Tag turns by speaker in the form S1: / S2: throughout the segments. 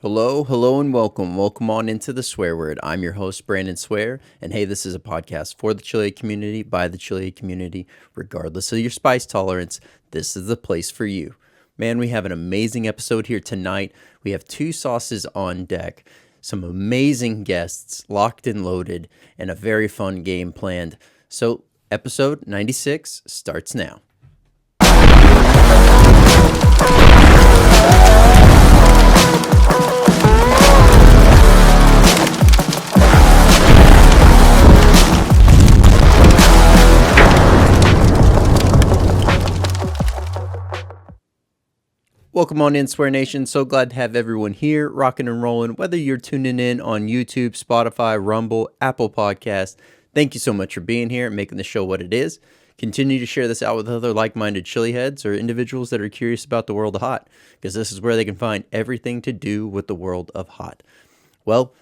S1: Hello, and welcome. Welcome on into the Swear Word. I'm your host, Brandon Swear, and hey, this is a podcast for the chili community, by the chili community. Regardless of your spice tolerance, this is the place for you. Man, we have an amazing episode here tonight. We have two sauces on deck, some amazing guests locked and loaded, and a very fun game planned. So, episode 96 starts now. Welcome on in, Swear Nation. So glad to have everyone here, rocking and rolling, whether you're tuning in on YouTube, Spotify, Rumble, Apple Podcasts. Thank you so much for being here and making the show what it is. Continue to share this out with other like-minded chili heads or individuals that are curious about the world of hot, because this is where they can find everything to do with the world of hot. Well,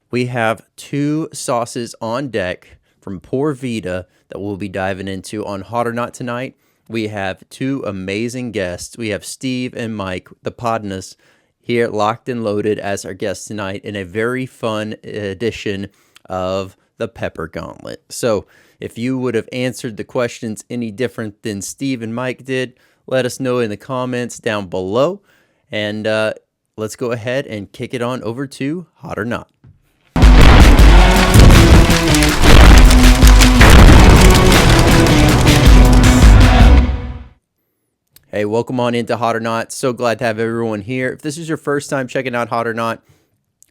S1: we have two sauces on deck from Poor Vida that we'll be diving into on Hot or Not tonight. We have two amazing guests. We have Steve and Mike, the Podnas, here locked and loaded as our guests tonight in a very fun edition of the Pepper Gauntlet. So if you would have answered the questions any different than Steve and Mike did, let us know in the comments down below. And let's go ahead and kick it on over to Hot or Not. Hey, welcome on into Hot or Not. So glad to have everyone here. If this is your first time checking out Hot or Not,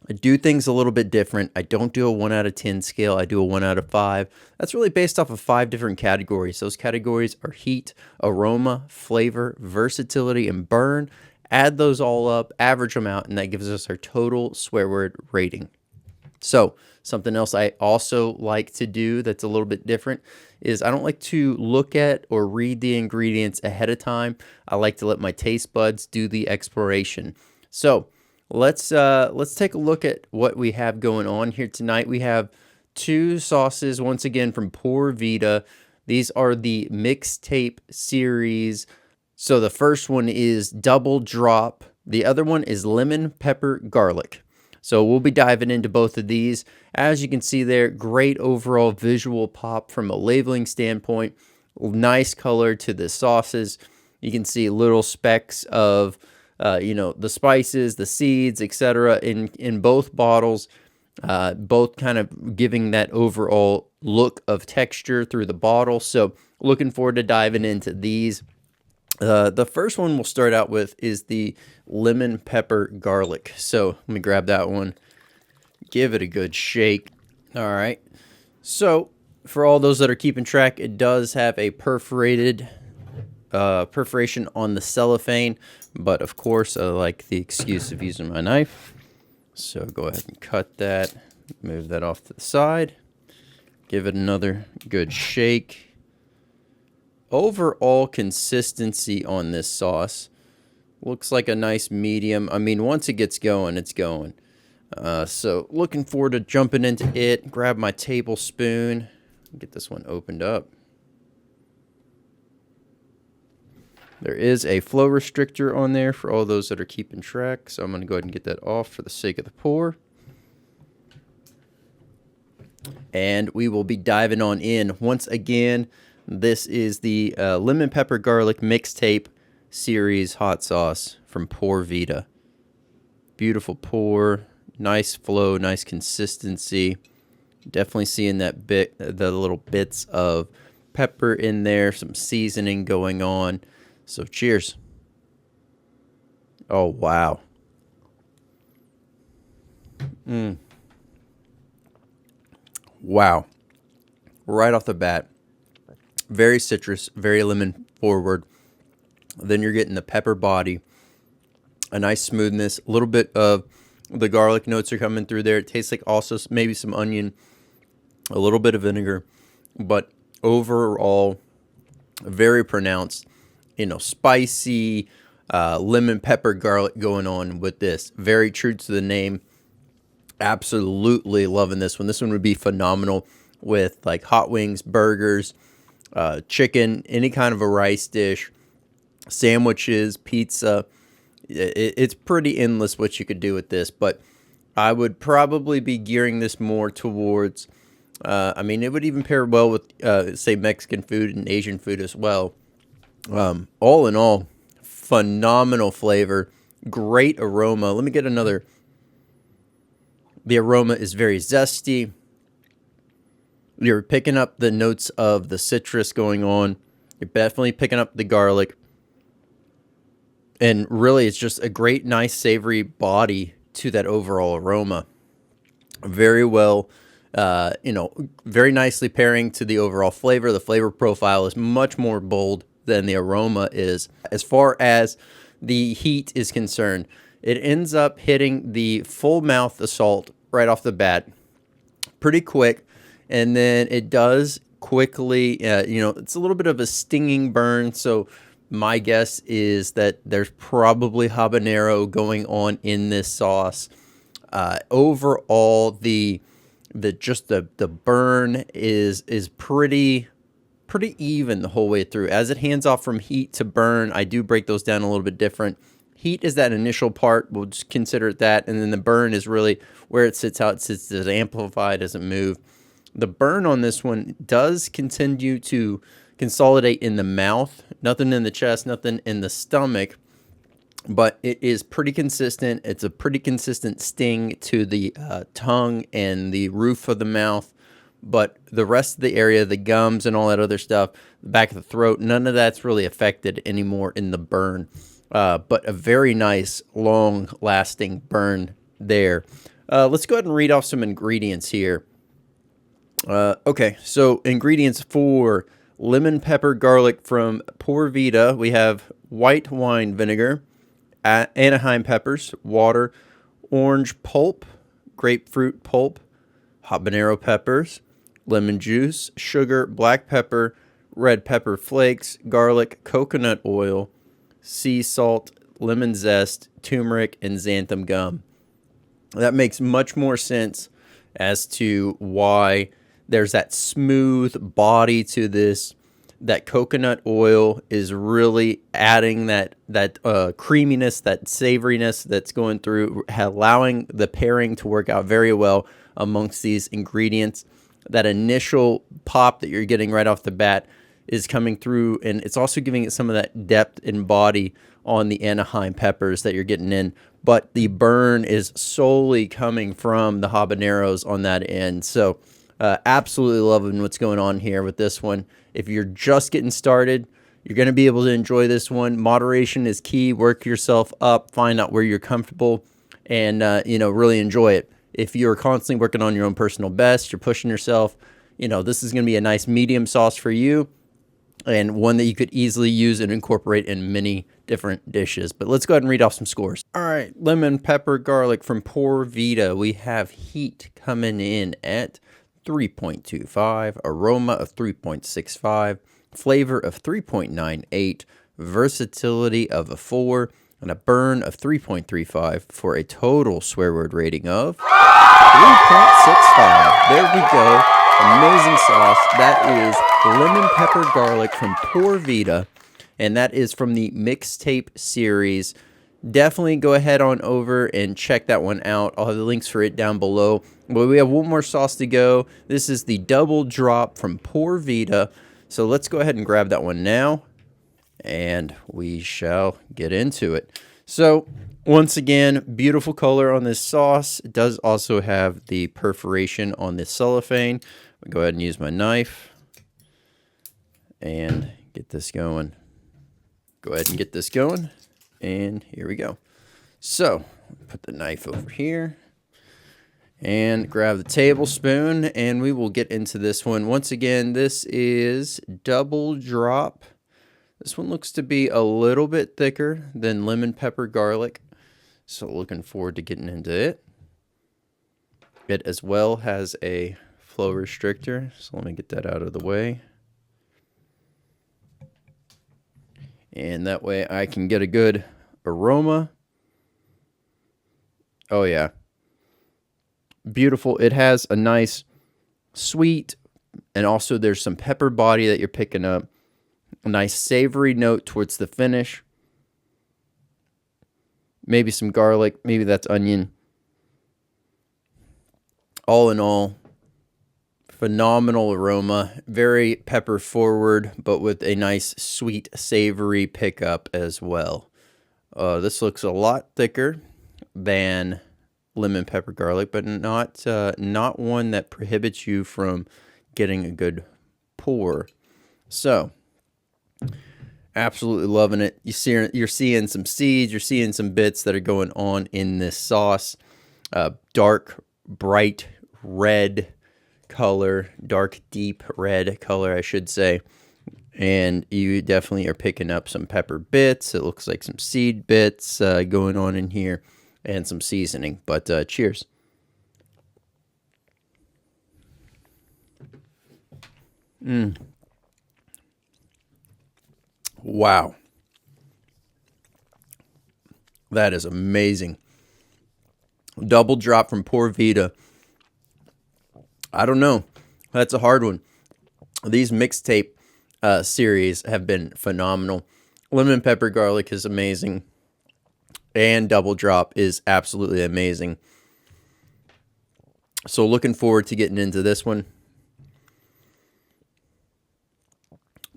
S1: I do things a little bit different. I don't do a 1 out of 10 scale. I do a 1 out of 5. That's really based off of 5 different categories. Those categories are heat, aroma, flavor, versatility, and burn. Add those all up, average them out, and that gives us our total swear word rating. So something else I also like to do that's a little bit different is I don't like to look at or read the ingredients ahead of time. I like to let my taste buds do the exploration. So let's take a look at what we have going on here tonight. We have two sauces once again from Poor Vida. These are the mixtape series. So the first one is Double Drop. The other one is Lemon Pepper Garlic. So we'll be diving into both of these. As you can see there, great overall visual pop from a labeling standpoint. Nice color to the sauces. You can see little specks of, the spices, the seeds, etc. in both bottles. Both kind of giving that overall look of texture through the bottle. So looking forward to diving into these. The first one we'll start out with is the lemon pepper garlic. So let me grab that one, give it a good shake. All right. So for all those that are keeping track, it does have a perforation on the cellophane, but of course I like the excuse of using my knife. So go ahead and cut that, move that off to the side, give it another good shake. Overall consistency on this sauce looks like a nice medium. I mean, once it gets going, it's going. So looking forward to jumping into it. Grab my tablespoon. Get this one opened up. There is a flow restrictor on there for all those that are keeping track. So I'm going to go ahead and get that off for the sake of the pour. And we will be diving on in once again. This is the Lemon Pepper Garlic Mixtape Series Hot Sauce from Poor Vida. Beautiful pour, nice flow, nice consistency. Definitely seeing the little bits of pepper in there, some seasoning going on. So cheers. Oh, wow. Wow. Right off the bat. Very citrus, very lemon forward. Then you're getting the pepper body, a nice smoothness, a little bit of the garlic notes are coming through there. It tastes like also maybe some onion, a little bit of vinegar, but overall very pronounced, spicy lemon pepper garlic going on with this. Very true to the name. Absolutely loving this one. This one would be phenomenal with like hot wings, burgers, chicken, any kind of a rice dish, sandwiches, pizza. It's pretty endless what you could do with this, but I would probably be gearing this more towards, I mean, it would even pair well with, say, Mexican food and Asian food as well. All in all, phenomenal flavor, great aroma. Let me get another. The aroma is very zesty. You're picking up the notes of the citrus going on. You're definitely picking up the garlic. And really, it's just a great, nice, savory body to that overall aroma. Very well, very nicely pairing to the overall flavor. The flavor profile is much more bold than the aroma is. As far as the heat is concerned, it ends up hitting the full mouth assault right off the bat pretty quick, and then it does quickly, it's a little bit of a stinging burn, so my guess is that there's probably habanero going on in this sauce. Overall, the burn is pretty even the whole way through. As it hands off from heat to burn, I do break those down a little bit different. Heat is that initial part, we'll just consider it that, and then the burn is really where it sits out. It sits as amplified, doesn't move. The burn on this one does continue to consolidate in the mouth, nothing in the chest, nothing in the stomach, but it is pretty consistent. It's a pretty consistent sting to the tongue and the roof of the mouth, but the rest of the area, the gums and all that other stuff, the back of the throat, none of that's really affected anymore in the burn, but a very nice, long-lasting burn there. Let's go ahead and read off some ingredients here. Okay, so ingredients for lemon pepper garlic from Poor Vida. We have white wine vinegar, Anaheim peppers, water, orange pulp, grapefruit pulp, habanero peppers, lemon juice, sugar, black pepper, red pepper flakes, garlic, coconut oil, sea salt, lemon zest, turmeric, and xanthan gum. That makes much more sense as to why there's that smooth body to this. That coconut oil is really adding that creaminess, that savoriness that's going through, allowing the pairing to work out very well amongst these ingredients. That initial pop that you're getting right off the bat is coming through, and it's also giving it some of that depth and body on the Anaheim peppers that you're getting in. But the burn is solely coming from the habaneros on that end. So absolutely loving what's going on here with this one. If you're just getting started, you're going to be able to enjoy this one. Moderation is key. Work yourself up. Find out where you're comfortable and, really enjoy it. If you're constantly working on your own personal best, you're pushing yourself, this is going to be a nice medium sauce for you and one that you could easily use and incorporate in many different dishes. But let's go ahead and read off some scores. All right, lemon pepper garlic from Poor Vida. We have heat coming in at 3.25, aroma of 3.65, flavor of 3.98, versatility of a 4, and a burn of 3.35 for a total swear word rating of 3.65. There we go. Amazing sauce. That is lemon pepper garlic from Poor Vida, and that is from the mixtape series. Definitely go ahead on over and check that one out. I'll have the links for it down below. But we have one more sauce to go. This is the double drop from Poor Vida. So let's go ahead and grab that one now, and we shall get into it. So once again, beautiful color on this sauce. It does also have the perforation on the cellophane. I'll go ahead and use my knife and get this going. Go ahead and get this going. And here we go. So put the knife over here and grab the tablespoon, and we will get into this one. Once again, this is double drop. This one looks to be a little bit thicker than lemon pepper garlic, so looking forward to getting into it. It as well has a flow restrictor, so let me get that out of the way. And that way I can get a good aroma. Oh yeah. Beautiful. It has a nice sweet, and also there's some pepper body that you're picking up. A nice savory note towards the finish. maybe some garlic, maybe that's onion. All in all, phenomenal aroma, very pepper forward, but with a nice sweet savory pickup as well. This looks a lot thicker than lemon pepper garlic, but not one that prohibits you from getting a good pour. So, absolutely loving it. You're seeing some seeds, you're seeing some bits that are going on in this sauce. Dark, bright red color, dark, deep red color, I should say. And you definitely are picking up some pepper bits. It looks like some seed bits going on in here and some seasoning. But cheers. Wow. That is amazing. Double drop from Poor Vida. I don't know. That's a hard one. These mixtape series have been phenomenal. Lemon pepper garlic is amazing. And double drop is absolutely amazing. So looking forward to getting into this one.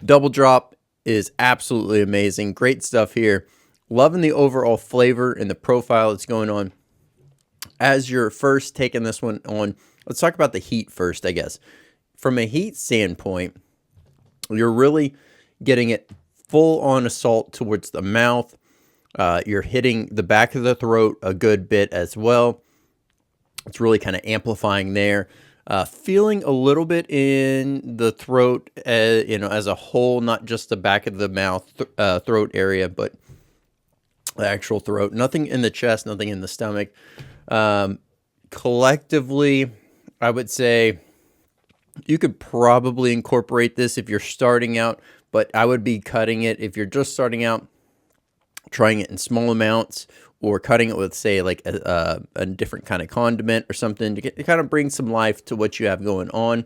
S1: Double drop is absolutely amazing. Great stuff here. Loving the overall flavor and the profile that's going on. As you're first taking this one on, let's talk about the heat first, I guess. From a heat standpoint, you're really getting it full on assault towards the mouth. You're hitting the back of the throat a good bit as well. It's really kind of amplifying there. Feeling a little bit in the throat, as a whole, not just the back of the mouth, throat area, but the actual throat. Nothing in the chest, nothing in the stomach. Collectively, I would say you could probably incorporate this if you're starting out, but I would be cutting it if you're just starting out, trying it in small amounts, or cutting it with, say, like a different kind of condiment or something to kind of bring some life to what you have going on.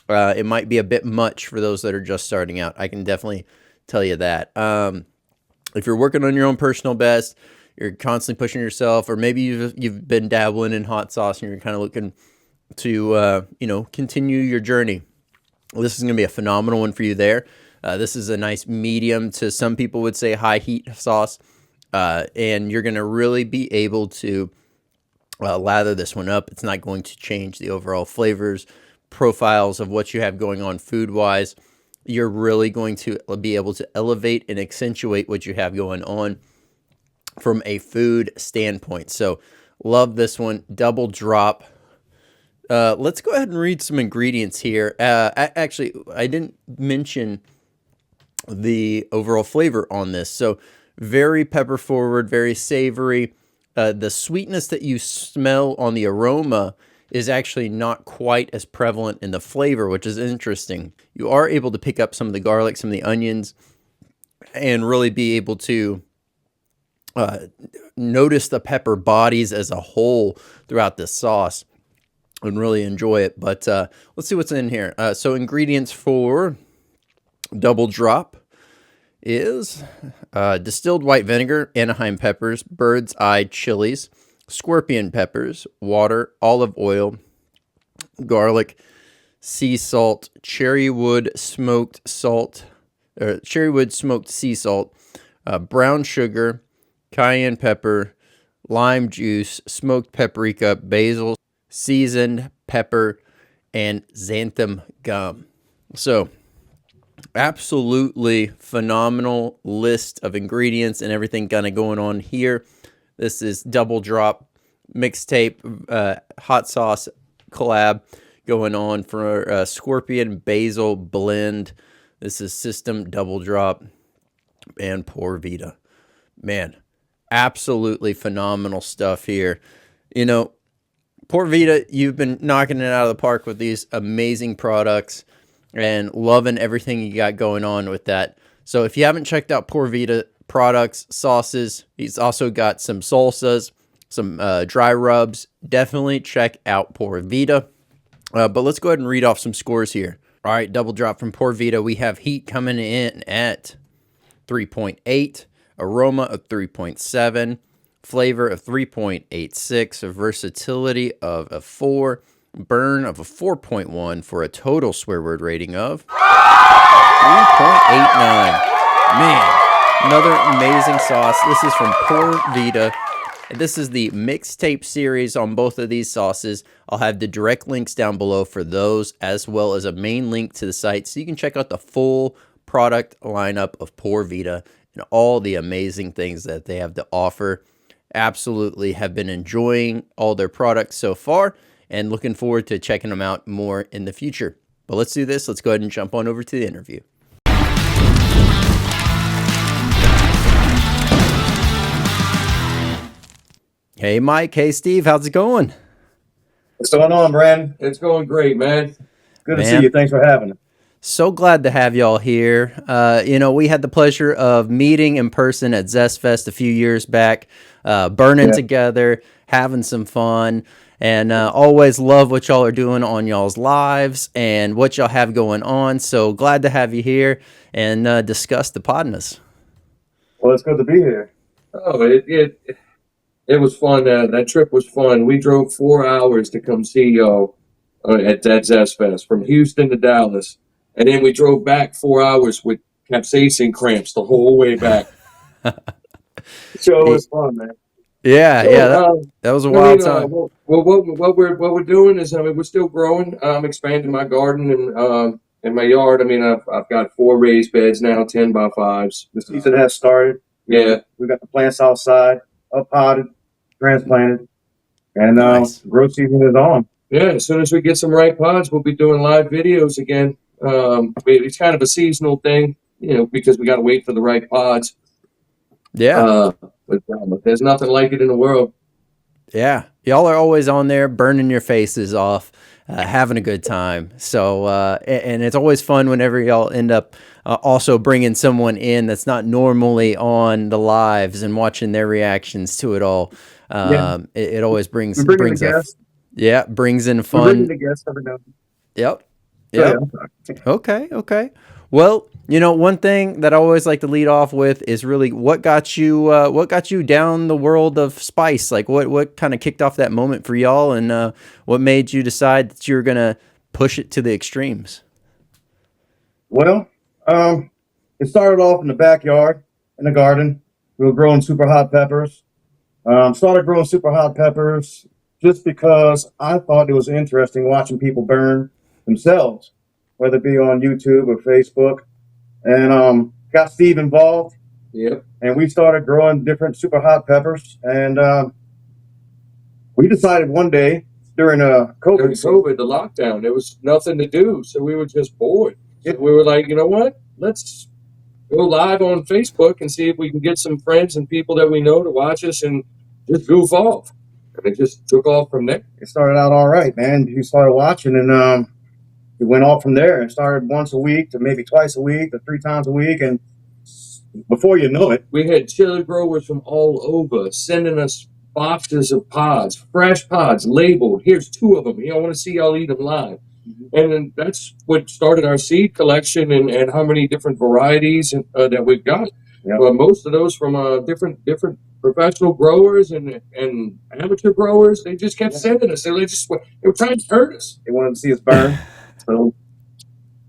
S1: It might be a bit much for those that are just starting out. I can definitely tell you that. If you're working on your own personal best, you're constantly pushing yourself, or maybe you've been dabbling in hot sauce and you're kind of looking to continue your journey, this is going to be a phenomenal one for you there. This is a nice medium to, some people would say, high heat sauce. And you're going to really be able to lather this one up. It's not going to change the overall flavors, profiles of what you have going on food-wise. You're really going to be able to elevate and accentuate what you have going on from a food standpoint. So love this one. Double drop. Let's go ahead and read some ingredients here. Actually, I didn't mention the overall flavor on this. So very pepper forward, very savory. The sweetness that you smell on the aroma is actually not quite as prevalent in the flavor, which is interesting. You are able to pick up some of the garlic, some of the onions, and really be able to notice the pepper bodies as a whole throughout the sauce and really enjoy it. But let's see what's in here. So ingredients for double drop is distilled white vinegar, Anaheim peppers, bird's eye chilies, scorpion peppers, water, olive oil, garlic, sea salt, cherrywood smoked sea salt, brown sugar, cayenne pepper, lime juice, smoked paprika, basil, seasoned pepper, and xanthan gum. So absolutely phenomenal list of ingredients and everything kind of going on here. This is double drop mixtape hot sauce collab going on for a scorpion basil blend. This is System Double Drop and Poor Vida. Man, absolutely phenomenal stuff here. You know, Poor Vida, you've been knocking it out of the park with these amazing products and loving everything you got going on with that. So if you haven't checked out Poor Vida products, sauces, he's also got some salsas, some dry rubs. Definitely check out Poor Vida. But let's go ahead and read off some scores here. All right, double drop from Poor Vida. We have heat coming in at 3.8, aroma of 3.7, flavor of 3.86, a versatility of a 4, burn of a 4.1 for a total swear word rating of 3.89. Man, another amazing sauce. This is from Poor Vida. This is the mixtape series on both of these sauces. I'll have the direct links down below for those, as well as a main link to the site, so you can check out the full product lineup of Poor Vida and all the amazing things that they have to offer. Absolutely have been enjoying all their products so far and looking forward to checking them out more in the future. But let's do this. Let's go ahead and jump on over to the interview. Hey, Mike. Hey, Steve. How's it going?
S2: What's going on, Brandon?
S3: It's going great, man.
S2: Good to see you. Thanks for having us.
S1: So glad to have y'all here. We had the pleasure of meeting in person at Zest Fest a few years back, burning together, having some fun, and always love what y'all are doing on y'all's lives and what y'all have going on. So glad to have you here and discuss the Podnas.
S2: Well, it's good to be here.
S3: Oh, it was fun. That trip was fun. We drove 4 hours to come see y'all at that Zest Fest from Houston to Dallas. And then we drove back 4 hours with capsaicin cramps the whole way back.
S2: So it was fun, man.
S1: Yeah, that was a wild time.
S3: What we're doing is, we're still growing. I'm expanding my garden and my yard. I've got 4 raised beds now, 10 by 5s.
S2: The season has started.
S3: Yeah,
S2: we got the plants outside, up potted, transplanted, and
S1: nice.
S2: Growth season is on.
S3: Yeah, as soon as we get some right pods, we'll be doing live videos again. It's kind of a seasonal thing, because we got to wait for the right pods.
S1: Yeah.
S3: But there's nothing like it in the world.
S1: Yeah. Y'all are always on there burning your faces off, having a good time. So, and it's always fun whenever y'all end up also bringing someone in that's not normally on the lives and watching their reactions to it all. It always brings in fun.
S2: Bringing the guests every now and then.
S1: Yep. Okay. Well, one thing that I always like to lead off with is really what got you down the world of spice? Like what kind of kicked off that moment for y'all, and what made you decide that you were gonna push it to the extremes?
S2: Well, it started off in the backyard, in the garden. We were growing Superhot peppers. Started growing Superhot peppers just because I thought it was interesting watching people burn themselves, whether it be on YouTube or Facebook, and got Steve involved.
S3: Yep.
S2: And we started growing different Superhot peppers, and we decided one day during
S3: COVID, the lockdown, there was nothing to do, so we were just bored. So we were like, you know what? Let's go live on Facebook and see if we can get some friends and people that we know to watch us and just goof off. And it just took off from there.
S2: It started out all right, man. You started watching, and it went off from there. It started once a week to maybe twice a week to 3 times a week, and before you know it,
S3: we had chili growers from all over sending us boxes of pods, fresh pods, labeled. Here's 2 of them. I want to see y'all eat them live. Mm-hmm. And then that's what started our seed collection and how many different varieties that we've got. Yep. Most of those from different professional growers and amateur growers. They just kept sending us. They were trying to hurt us.
S2: They wanted to see us burn. So,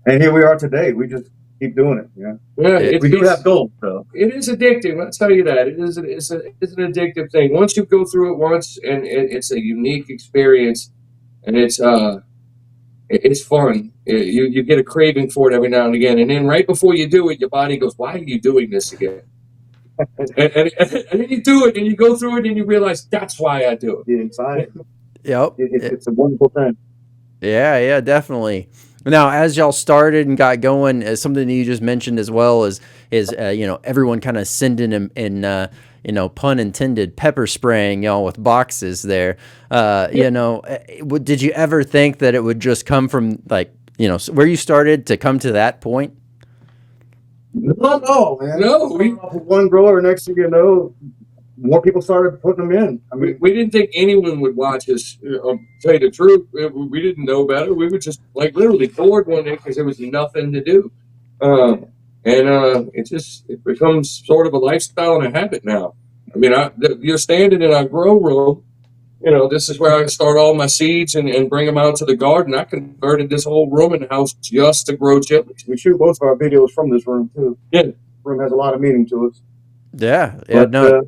S2: and here we are today. We just keep doing it. We do have goals, though.
S3: It is addictive. I'll tell you that. It's an addictive thing. Once you go through it once, and it's a unique experience, and it's fun. You get a craving for it every now and again, and then right before you do it, your body goes, "Why are you doing this again?" and then you do it, and you go through it, and you realize that's why I do it.
S2: The anxiety.
S1: Yep.
S2: It's a wonderful thing.
S1: Yeah, definitely. Now, as y'all started and got going, as something that you just mentioned as well is everyone kind of sending and pun intended, pepper spraying y'all with boxes there. Did you ever think that it would just come from where you started to come to that point?
S2: No, man.
S3: No,
S2: we off with one grower. Next thing you know, more people started putting them in.
S3: We didn't think anyone would watch us. Tell you the truth, we didn't know better. We were just literally bored one day because there was nothing to do, and it becomes sort of a lifestyle and a habit now. I mean, you're standing in our grow room. This is where I start all my seeds and bring them out to the garden. I converted this whole room in the house just to grow chilies.
S2: We shoot most of our videos from this room too.
S3: Yeah.
S2: This room has a lot of meaning to us.
S1: Yeah,
S2: But,
S1: no,
S2: That's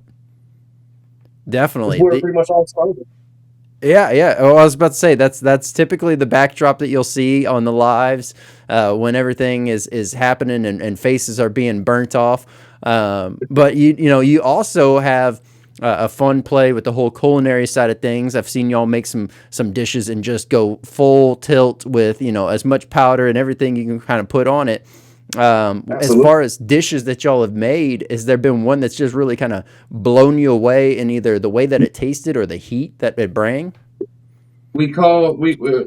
S1: definitely.
S2: where it pretty much all started.
S1: Yeah. Oh, I was about to say that's typically the backdrop that you'll see on the lives when everything is happening and faces are being burnt off. But you also have a fun play with the whole culinary side of things. I've seen y'all make some dishes and just go full tilt with as much powder and everything you can kind of put on it. As far as dishes that y'all have made, has there been one that's just really kind of blown you away in either the way that it tasted or the heat that it bring?
S3: We do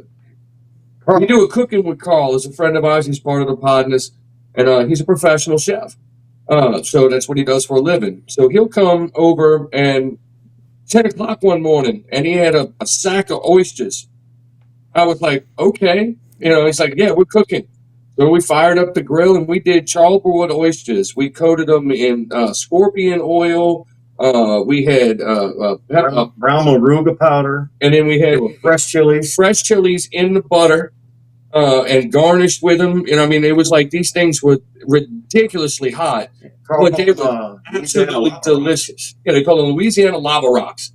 S3: a cooking with Carl. Is a friend of ours. He's part of the Podnas, and he's a professional chef. So that's what he does for a living. So he'll come over and 10 o'clock one morning, and he had a sack of oysters. I was like, okay. He's like, yeah, we're cooking. So we fired up the grill and we did charbroiled oysters. We coated them in scorpion oil. We had
S2: brown moruga powder,
S3: and then we had
S2: fresh chilies
S3: in the butter and garnished with them. It was like these things were ridiculously hot, but they were absolutely delicious. Yeah, they call them Louisiana lava rocks.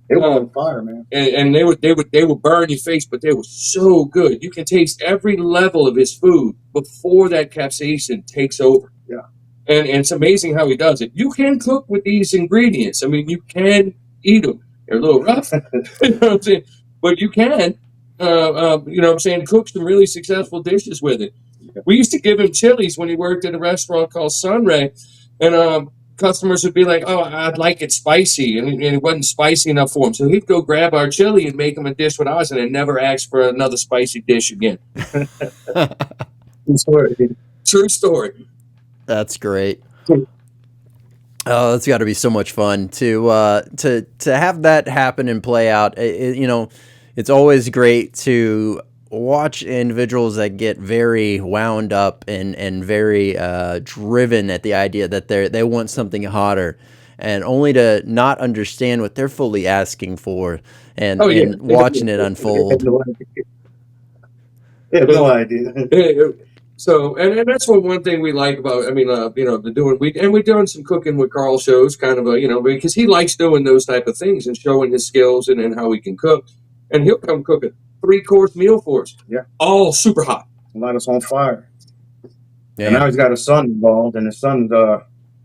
S2: They were on fire, man.
S3: And they would burn your face, but they were so good. You can taste every level of his food before that capsaicin takes over.
S2: Yeah.
S3: And it's amazing how he does it. You can cook with these ingredients. You can eat them. They're a little rough, you know what I'm saying? But you can, cook some really successful dishes with it. Yeah. We used to give him chilies when he worked at a restaurant called Sunray, and customers would be like, "Oh, I'd like it spicy," and it wasn't spicy enough for him. So he'd go grab our chili and make him a dish with ours, and then never ask for another spicy dish again. True story.
S1: That's great. Oh, that's got to be so much fun to have that happen and play out. It's always great to watch individuals that get very wound up and very driven at the idea that they want something hotter, and only to not understand what they're fully asking for, and watching it unfold.
S2: They have no idea.
S3: So, and that's one thing we like about, we've done some cooking with Carl shows, kind of, because he likes doing those type of things and showing his skills and how he can cook. And he'll come cook a 3-course meal for us.
S2: Yeah.
S3: All super hot.
S2: Light us on fire.
S1: Yeah.
S2: And now he's got his son involved, and his son's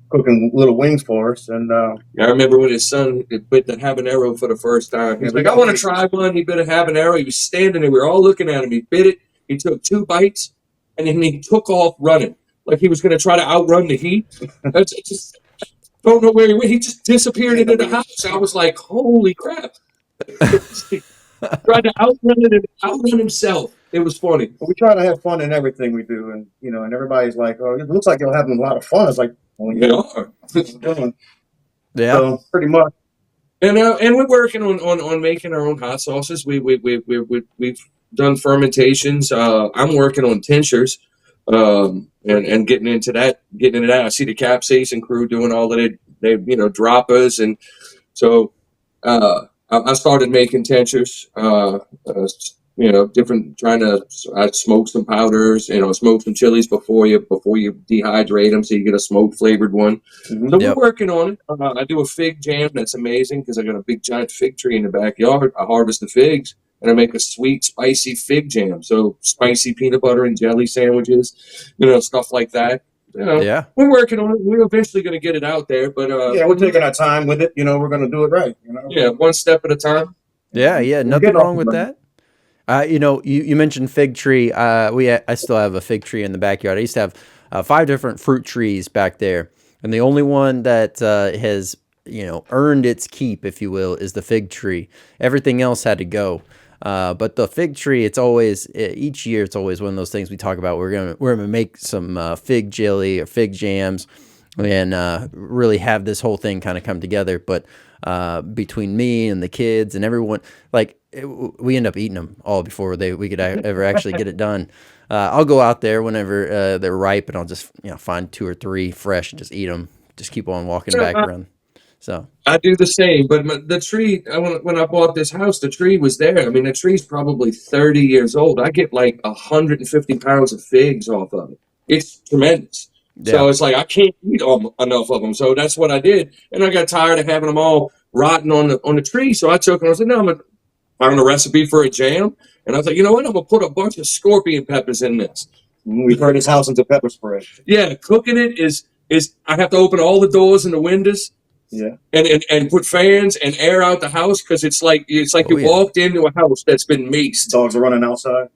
S2: cooking little wings for us. And
S3: I remember when his son bit the habanero for the first time. He's like, I want to try one. He bit a habanero. He was standing there. We were all looking at him. He bit it. He took 2 bites, and then he took off running. Like he was going to try to outrun the heat. I just don't know where he went. He just disappeared into the house. I was like, holy crap. Tried to outrun it and outrun himself. It was funny.
S2: We try to have fun in everything we do, and and everybody's like, "Oh, it looks like you're having a lot of fun." It's like, well,
S3: they are.
S1: Yeah,
S2: so, pretty much.
S3: And we're working on making our own hot sauces. We've done fermentations. I'm working on tinctures, and getting into that. I see the capsaicin crew doing all of it. They droppers, and so. I started making tinctures, different, I smoke some powders, smoke some chilies before you dehydrate them so you get a smoke flavored one. Mm-hmm. So we're working on it. I do a fig jam that's amazing because I got a big giant fig tree in the backyard. I harvest the figs and I make a sweet, spicy fig jam. So spicy peanut butter and jelly sandwiches, stuff like that. We're working on it. We're eventually going to get it out there, but
S2: we're taking our time with it. We're going to do it right.
S3: Yeah, one step at a time.
S1: Yeah, nothing wrong with that. You mentioned fig tree. I still have a fig tree in the backyard. I used to have 5 different fruit trees back there, and the only one that has earned its keep, if you will, is the fig tree. Everything else had to go. But the fig tree, it's always each year. It's always one of those things we talk about. We're gonna make some fig jelly or fig jams, and really have this whole thing kind of come together. But between me and the kids and everyone, we end up eating them all before we could ever actually get it done. I'll go out there whenever they're ripe, and I'll just find 2 or 3 fresh and just eat them. Just keep on walking back around. So
S3: I do the same, but the tree, when I bought this house, the tree was there. I mean, the tree's probably 30 years old. I get like 150 pounds of figs off of it. It's tremendous.
S1: yeah.
S3: So it's like, I can't eat enough of them. So that's what I did. And I got tired of having them all rotting on the tree. So I took and I was like, no, I'm going to find a recipe for a jam. And I was like, you know what? I'm going to put a bunch of scorpion peppers in this.
S2: We turned this house into pepper spray.
S3: Yeah, cooking it is I have to open all the doors and the windows.
S2: Yeah.
S3: And put fans and air out the house because it's like
S1: Oh,
S3: you
S1: yeah.
S3: walked into a house that's been maced.
S2: Dogs are running outside.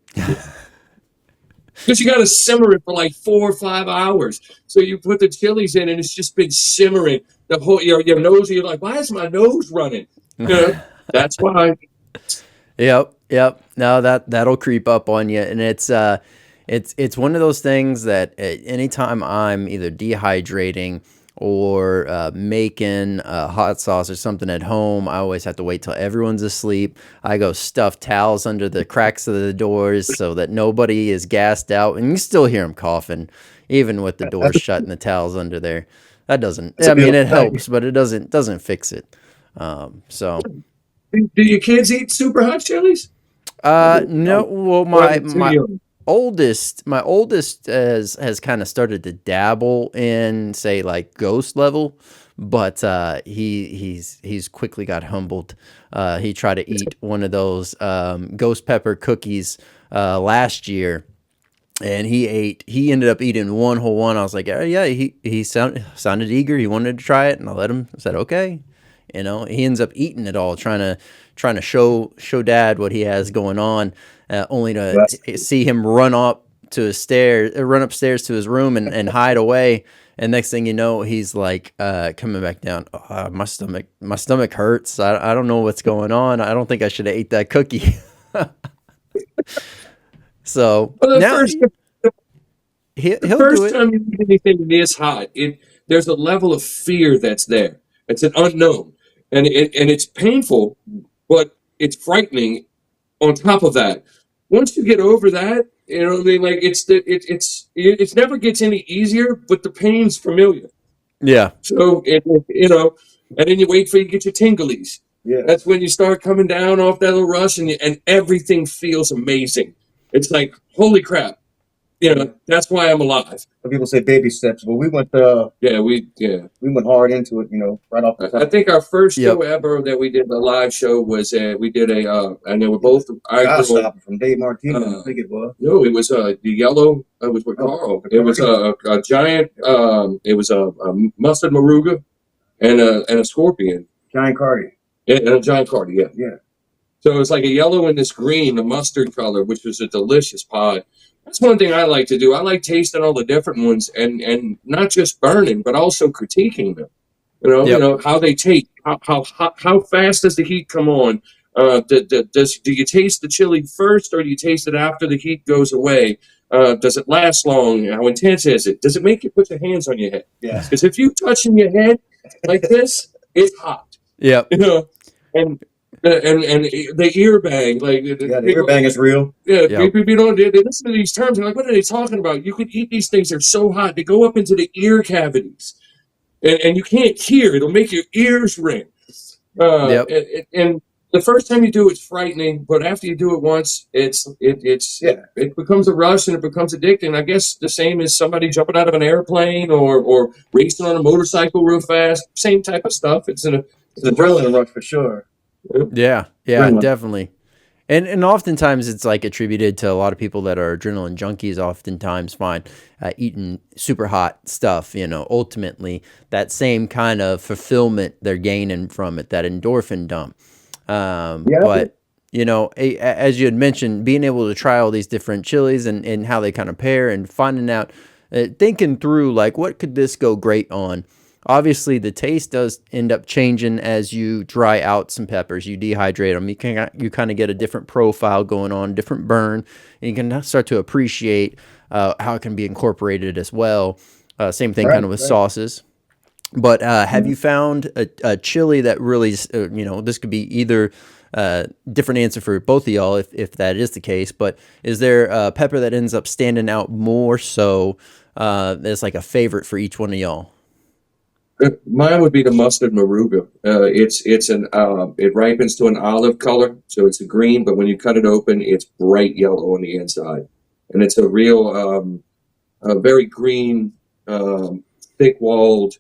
S3: Because you got to simmer it for like 4 or 5 hours. So you put the chilies in and it's just been simmering. The whole your nose, you're like, why is my nose running? You know, that's why.
S1: Yep. No, that'll creep up on you, and it's one of those things that anytime I'm either dehydrating or making hot sauce or something at home, I always have to wait till everyone's asleep. I go stuff towels under the cracks of the doors so that nobody is gassed out, and you still hear them coughing, even with the doors shut and the towels under there. That doesn't. I mean, it helps, but it doesn't fix it. So.
S3: Do your kids eat super hot chilies?
S1: No. Well, my oldest has kind of started to dabble in, say, like ghost level, but he's quickly got humbled. He tried to eat one of those ghost pepper cookies last year, and he ended up eating one whole one. I was like, oh, yeah, he sounded eager. He wanted to try it, and I said, okay. You know, he ends up eating it all, trying to show dad what he has going on, only to see him run upstairs to his room and hide away. And next thing you know, he's like coming back down. Oh, my stomach hurts. I don't know what's going on. I don't think I should have ate that cookie. So now he'll do it.
S3: Time you eat anything this hot, there's a level of fear that's there. It's an unknown, and it's painful, but it's frightening. On top of that, once you get over that, you know, like it never gets any easier, but the pain's familiar.
S1: Yeah.
S3: So you know, and then you wait for you to get your tinglies.
S2: Yeah.
S3: That's when you start coming down off that little rush, and everything feels amazing. It's like, holy crap. You know, that's why I'm alive.
S2: Some people say baby steps, but we went we went hard into it, you know, right off the top.
S3: I think our first show ever that we did a live show was we did and they were both
S2: Stop from Dave Martinez, I think it was.
S3: No, it was the yellow. It was with Carl. It was a giant. It was a mustard maruga and a scorpion.
S2: Giant cardi.
S3: And a giant cardi. Yeah.
S2: Yeah.
S3: So it was like a yellow and this green, the mustard color, which was a delicious pod. That's one thing I like to do. I like tasting all the different ones and not just burning, but also critiquing them. You know how they taste. How fast does the heat come on? Do you taste the chili first, or do you taste it after the heat goes away? Does it last long? How intense is it? Does it make you put your hands on your head?
S2: Yeah.
S3: Because if you touching your head like this, it's hot.
S1: Yeah.
S3: You know, and the ear bang, like
S2: the ear bang is real.
S3: Yeah, people don't they listen to these terms and like, what are they talking about? You could eat these things; they're so hot they go up into the ear cavities, and you can't hear. It'll make your ears ring. And the first time you do it's frightening, but after you do it once, it becomes a rush and it becomes addicting. I guess the same as somebody jumping out of an airplane or racing on a motorcycle real fast. Same type of stuff. It's an
S2: adrenaline rush for sure.
S1: Yeah, definitely. And oftentimes it's like attributed to a lot of people that are adrenaline junkies oftentimes find eating super hot stuff, you know, ultimately that same kind of fulfillment they're gaining from it, that endorphin dump. But, you know, as you had mentioned, being able to try all these different chilies and how they kind of pair and finding out, thinking through like, what could this go great on? Obviously, the taste does end up changing as you dry out some peppers. You dehydrate them. You kind of get a different profile going on, different burn, and you can start to appreciate how it can be incorporated as well. Same thing kind of with sauces. But have you found a chili that really, you know, this could be either different answer for both of y'all if that is the case, but is there a pepper that ends up standing out more so as like a favorite for each one of y'all?
S3: Mine would be the mustard maruga. It ripens to an olive color, so it's a green. But when you cut it open, it's bright yellow on the inside, and it's a real, a very green, thick-walled,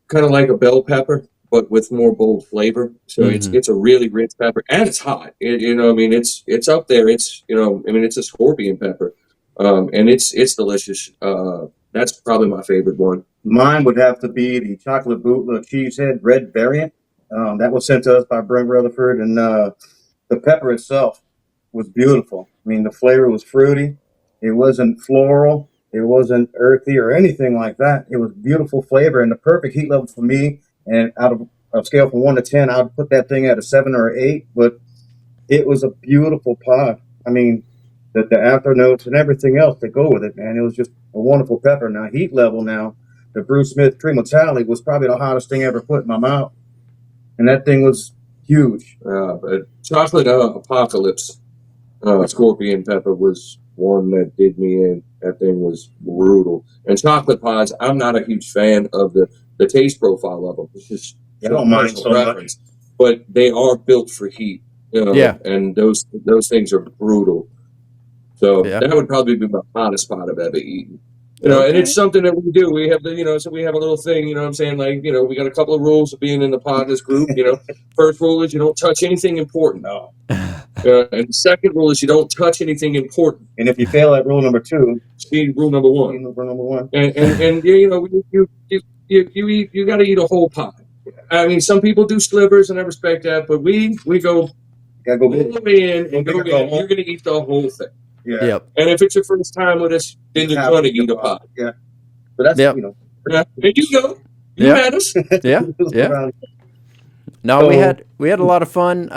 S3: kind of like a bell pepper, but with more bold flavor. So it's a really rich pepper, and it's hot. I mean, it's up there. It's it's a scorpion pepper, and it's delicious. That's probably my favorite one.
S2: Mine would have to be the chocolate bootleg cheesehead red variant. That was sent to us by Brent Rutherford, and the pepper itself was beautiful. I mean, the flavor was fruity. It wasn't floral. It wasn't earthy or anything like that. It was beautiful flavor and the perfect heat level for me. And out of a scale from 1 to 10, I would put that thing at a 7 or 8. But it was a beautiful pie. I mean, the afternotes and everything else that go with it, man. It was just a wonderful pepper. Now, heat level now, the Bruce Smith Primo Tally was probably the hottest thing I ever put in my mouth. And that thing was huge.
S3: But chocolate apocalypse scorpion pepper was one that did me in. That thing was brutal. And chocolate pies, I'm not a huge fan of the taste profile of them. It's just
S2: I don't mind so much.
S3: But they are built for heat. And those things are brutal. So that would probably be my hottest pot I've ever eaten. And it's something that we do. We have so we have a little thing, you know what I'm saying? Like, we got a couple of rules of being in the Podnas group. First rule is you don't touch anything important.
S2: No.
S3: And the second rule is you don't touch anything important.
S2: And if you fail at rule number 2,
S3: see rule number 1.
S2: Rule number 1.
S3: And you got to eat a whole pie. I mean, some people do slivers, and I respect that, but we go in and go in. You're going to eat the whole thing.
S2: Yeah.
S1: Yep.
S3: And if it's your first time with us, then you're going to eat a pie.
S2: Yeah. But that's,
S3: Yeah. And you met us.
S1: Yeah. No,
S2: So-
S1: we had a lot of fun.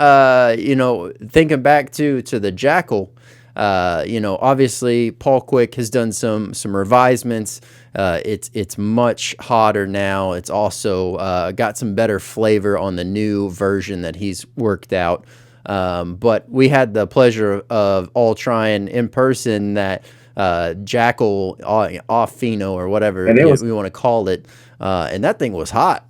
S1: Thinking back to the Jackal. Obviously Paul Quick has done some revisements. It's much hotter now. It's also got some better flavor on the new version that he's worked out. But we had the pleasure of all trying in person that Jackal off Pheno or whatever we want to call it. And that thing was hot.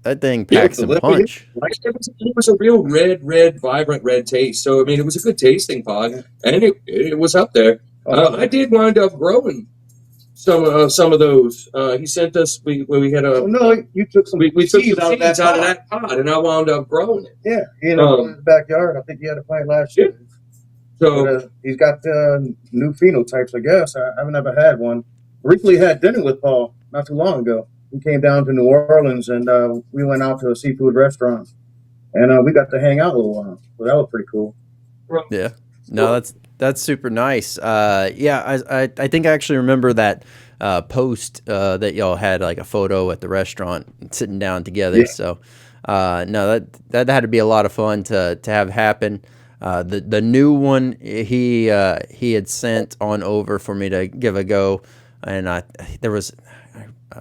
S1: That thing packed some punch.
S3: It was a real red, vibrant red taste. So, I mean, it was a good tasting pie, and it was up there. I did wind up growing some of those. He sent us. We had a.
S2: Oh, no, you took some.
S3: We took some
S2: seeds
S3: seeds out of that pod, and I wound up growing it.
S2: Yeah, in the backyard. I think he had a plant last year.
S3: So
S2: But, he's got new phenotypes, I guess. I've never had one. Recently had dinner with Paul not too long ago. He came down to New Orleans, and we went out to a seafood restaurant, and we got to hang out a little while. So that was pretty cool.
S1: Yeah. No, that's super nice. I think I actually remember that post that y'all had like a photo at the restaurant sitting down together.
S2: Yeah.
S1: So no, that had to be a lot of fun to have happen. The new one he had sent on over for me to give a go, and I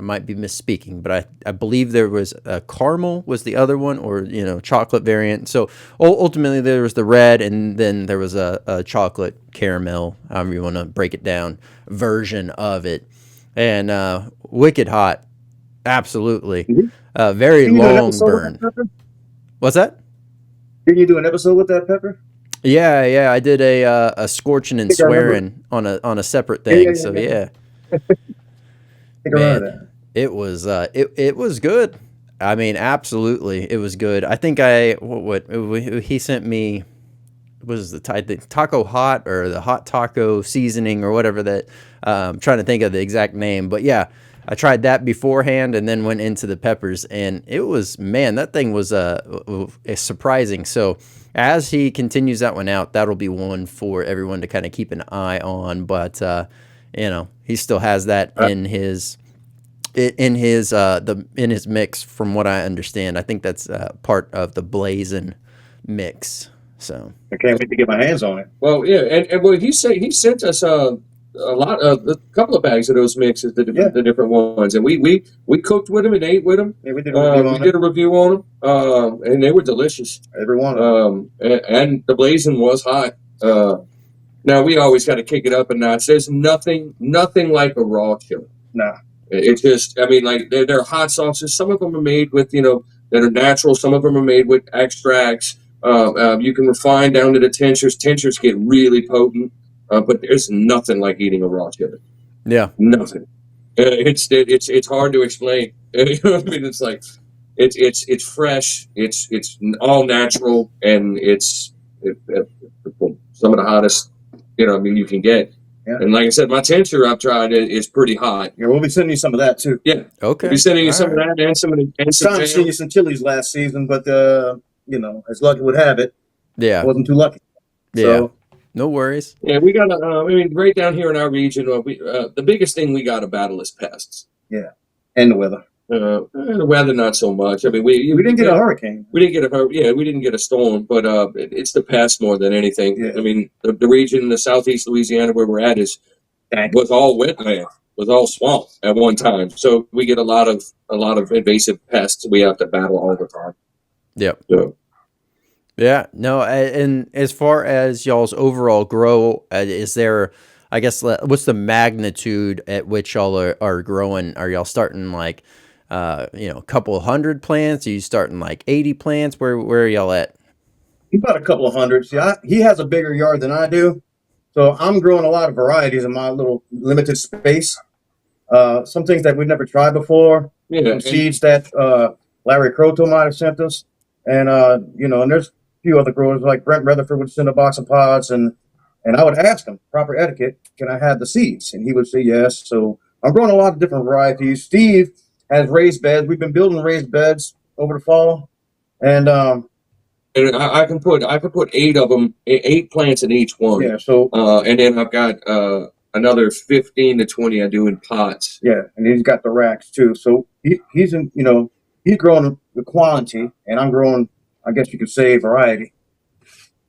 S1: might be misspeaking, but I believe there was a caramel was the other one, or chocolate variant. So ultimately there was the red, and then there was a chocolate caramel, however you want to break it down, version of it, and wicked hot, absolutely. Very long burn. What's that?
S2: Didn't you do an episode with that pepper?
S1: Yeah, I did a scorching and swearing on a separate thing.
S2: Yeah.
S1: So yeah.
S2: Man,
S1: it was it was good. I mean, absolutely, it was good. I think he sent me was the taco hot or the hot taco seasoning or whatever that. I'm trying to think of the exact name, but yeah, I tried that beforehand and then went into the peppers, and it was, man, that thing was surprising. So as he continues that one out, that'll be one for everyone to kind of keep an eye on. But he still has that in his mix, from what I understand. I think that's part of the Blazin mix. So
S2: I can't wait to get my hands on it.
S3: Well, yeah, and well, he sent us a couple of bags of those mixes, the different ones, and we cooked with them and ate with them.
S2: Yeah, we did a
S3: review on them, and they were delicious.
S2: Every one of them.
S3: And the Blazin was hot. Now we always got to kick it up a notch. There's nothing like a raw chili.
S2: Nah.
S3: It's just, I mean, like they're hot sauces. Some of them are made with, that are natural. Some of them are made with extracts. You can refine down to the tinctures. Tinctures get really potent, but there's nothing like eating a raw chili.
S1: Yeah.
S3: Nothing. It's hard to explain. You know what I mean? It's like it's fresh. It's all natural, and it's some of the hottest. I mean, you can get.
S2: Yeah.
S3: And like I said, my tincture I've tried is pretty hot.
S2: Yeah, we'll be sending you some of that too.
S3: Yeah.
S1: Okay.
S3: We'll be sending you
S1: All
S3: some
S1: right.
S3: of that and some of the
S2: Trying to send you some chilies last season, but as luck would have it,
S1: Yeah.
S2: I wasn't too lucky.
S1: Yeah.
S2: So,
S1: No worries.
S3: Yeah, we got. I mean, right down here in our region, the biggest thing we got to battle is pests.
S2: yeah, and the weather.
S3: The weather, not so much. I mean, we
S2: didn't get a hurricane.
S3: We didn't get we didn't get a storm, but it's the pests more than anything.
S2: Yeah.
S3: I mean, the region, the southeast Louisiana where we're at, was all wetland, was all swamp at one time. So we get a lot of invasive pests we have to battle all the time.
S1: Yep.
S3: So.
S1: Yeah, no, and as far as y'all's overall grow, is there, I guess, what's the magnitude at which y'all are growing? Are y'all starting like, a couple hundred plants? Are you starting like 80 plants? Where are y'all at?
S2: He's about a couple of hundred. See, he has a bigger yard than I do, so I'm growing a lot of varieties in my little limited space. Some things that we've never tried before.
S3: Yeah,
S2: some seeds that Larry Croto might have sent us, and and there's few other growers like Brent Rutherford would send a box of pods, and I would ask him, proper etiquette, can I have the seeds? And he would say yes. So I'm growing a lot of different varieties. Steve has raised beds. We've been building raised beds over the fall, and
S3: I can put 8 of them, 8 plants in each one.
S2: yeah. So
S3: and then I've got another 15 to 20 I do in pots.
S2: Yeah, and he's got the racks too. So he's he's growing the quantity, and I'm growing, I guess you could say, variety.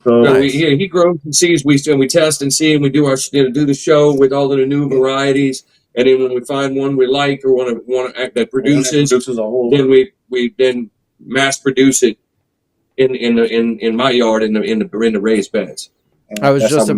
S2: So
S1: Nice.
S3: he grows and sees. We test and see, and we do our do the show with all of the new varieties. And then when we find one we like or want to that produces
S2: a whole
S3: then we then mass produce it in my yard in the raised beds.
S1: I was just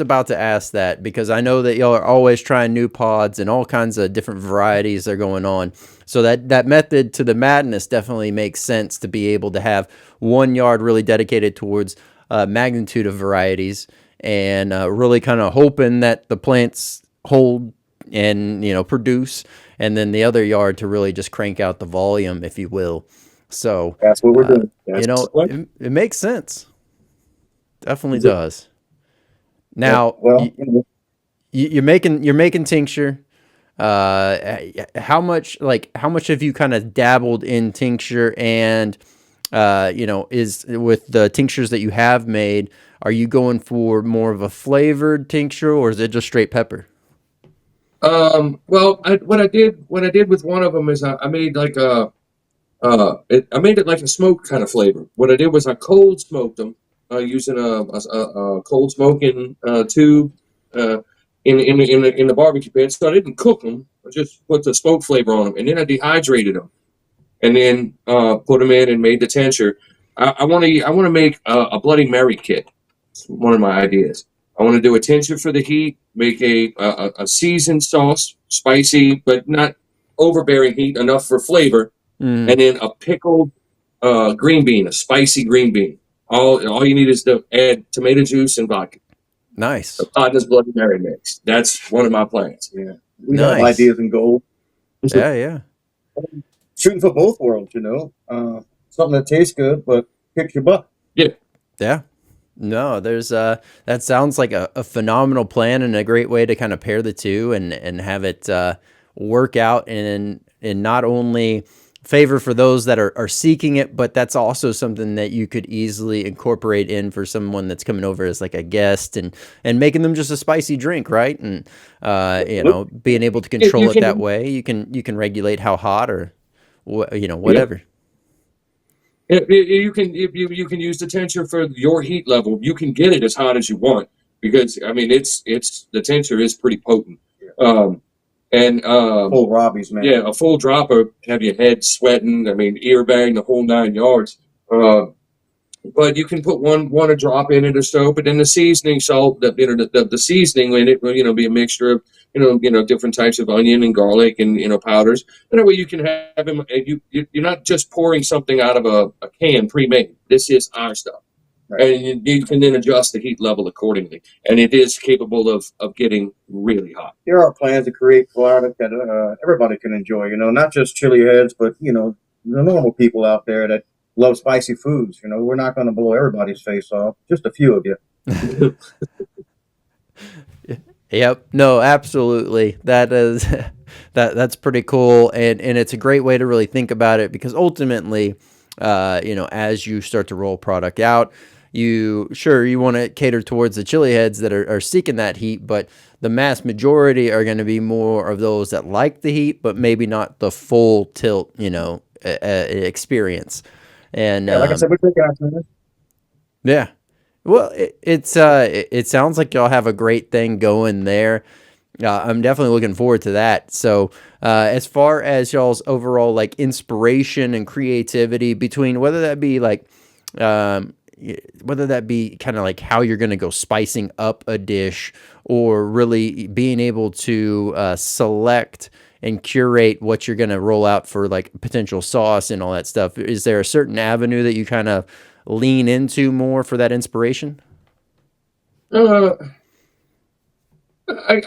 S1: about to ask that, because I know that y'all are always trying new pods and all kinds of different varieties are going on. So that method to the madness definitely makes sense, to be able to have one yard really dedicated towards magnitude of varieties, and really kind of hoping that the plants hold and produce, and then the other yard to really just crank out the volume, if you will. So
S2: that's what we're doing.
S1: It makes sense. Definitely does. Now, you're making tincture. How much have you kind of dabbled in tincture, and is with the tinctures that you have made, are you going for more of a flavored tincture, or is it just straight pepper?
S3: Well, what I did with one of them is I made like I made it like a smoke kind of flavor. What I did was I cold smoked them using a cold smoking tube in the barbecue pit. So I didn't cook them. I just put the smoke flavor on them, and then I dehydrated them, and then put them in and made the tincture. I want to make a Bloody Mary kit. It's one of my ideas. I want to do a tincture for the heat, make a seasoned sauce, spicy but not overbearing heat, enough for flavor, and then a pickled green bean, a spicy green bean. All you need is to add tomato juice and vodka.
S1: Nice.
S3: A Podnas Bloody Mary mix. That's one of my plans.
S2: Yeah, we have ideas in gold.
S1: Yeah.
S2: Shooting for both worlds, something that tastes good but kicks your butt.
S1: Yeah. No, there's that sounds like a phenomenal plan, and a great way to kind of pair the two and have it work out in not only favor for those that are seeking it, but that's also something that you could easily incorporate in for someone that's coming over as like a guest, and making them just a spicy drink, right? And being able to control it that way, you can regulate how hot or whatever.
S3: You can use the tincture for your heat level. You can get it as hot as you want, because I mean it's the tincture is pretty potent.
S2: Full Robbie's, man.
S3: Yeah, a full dropper have your head sweating. I mean, ear bang, the whole 9 yards. But you can put one a drop in it or so. But then the seasoning salt, the seasoning in it will be a mixture of different types of onion and garlic and powders. And that way you can have them. You're not just pouring something out of a can pre-made. This is our stuff. Right. And you can then adjust the heat level accordingly. And it is capable of getting really hot.
S2: There are plans to create product that everybody can enjoy, not just chili heads, but, the normal people out there that love spicy foods. We're not going to blow everybody's face off, just a few of you.
S1: Yep. No, absolutely. That is that's pretty cool. And it's a great way to really think about it, because ultimately, as you start to roll product out, you want to cater towards the chili heads that are seeking that heat, but the mass majority are going to be more of those that like the heat, but maybe not the full tilt, experience. And
S2: like I said, we take after it.
S1: Yeah. Well, it sounds like y'all have a great thing going there. I'm definitely looking forward to that. So, as far as y'all's overall like inspiration and creativity, between whether that be kind of like how you're going to go spicing up a dish, or really being able to select and curate what you're going to roll out for like potential sauce and all that stuff, is there a certain avenue that you kind of lean into more for that inspiration?
S3: I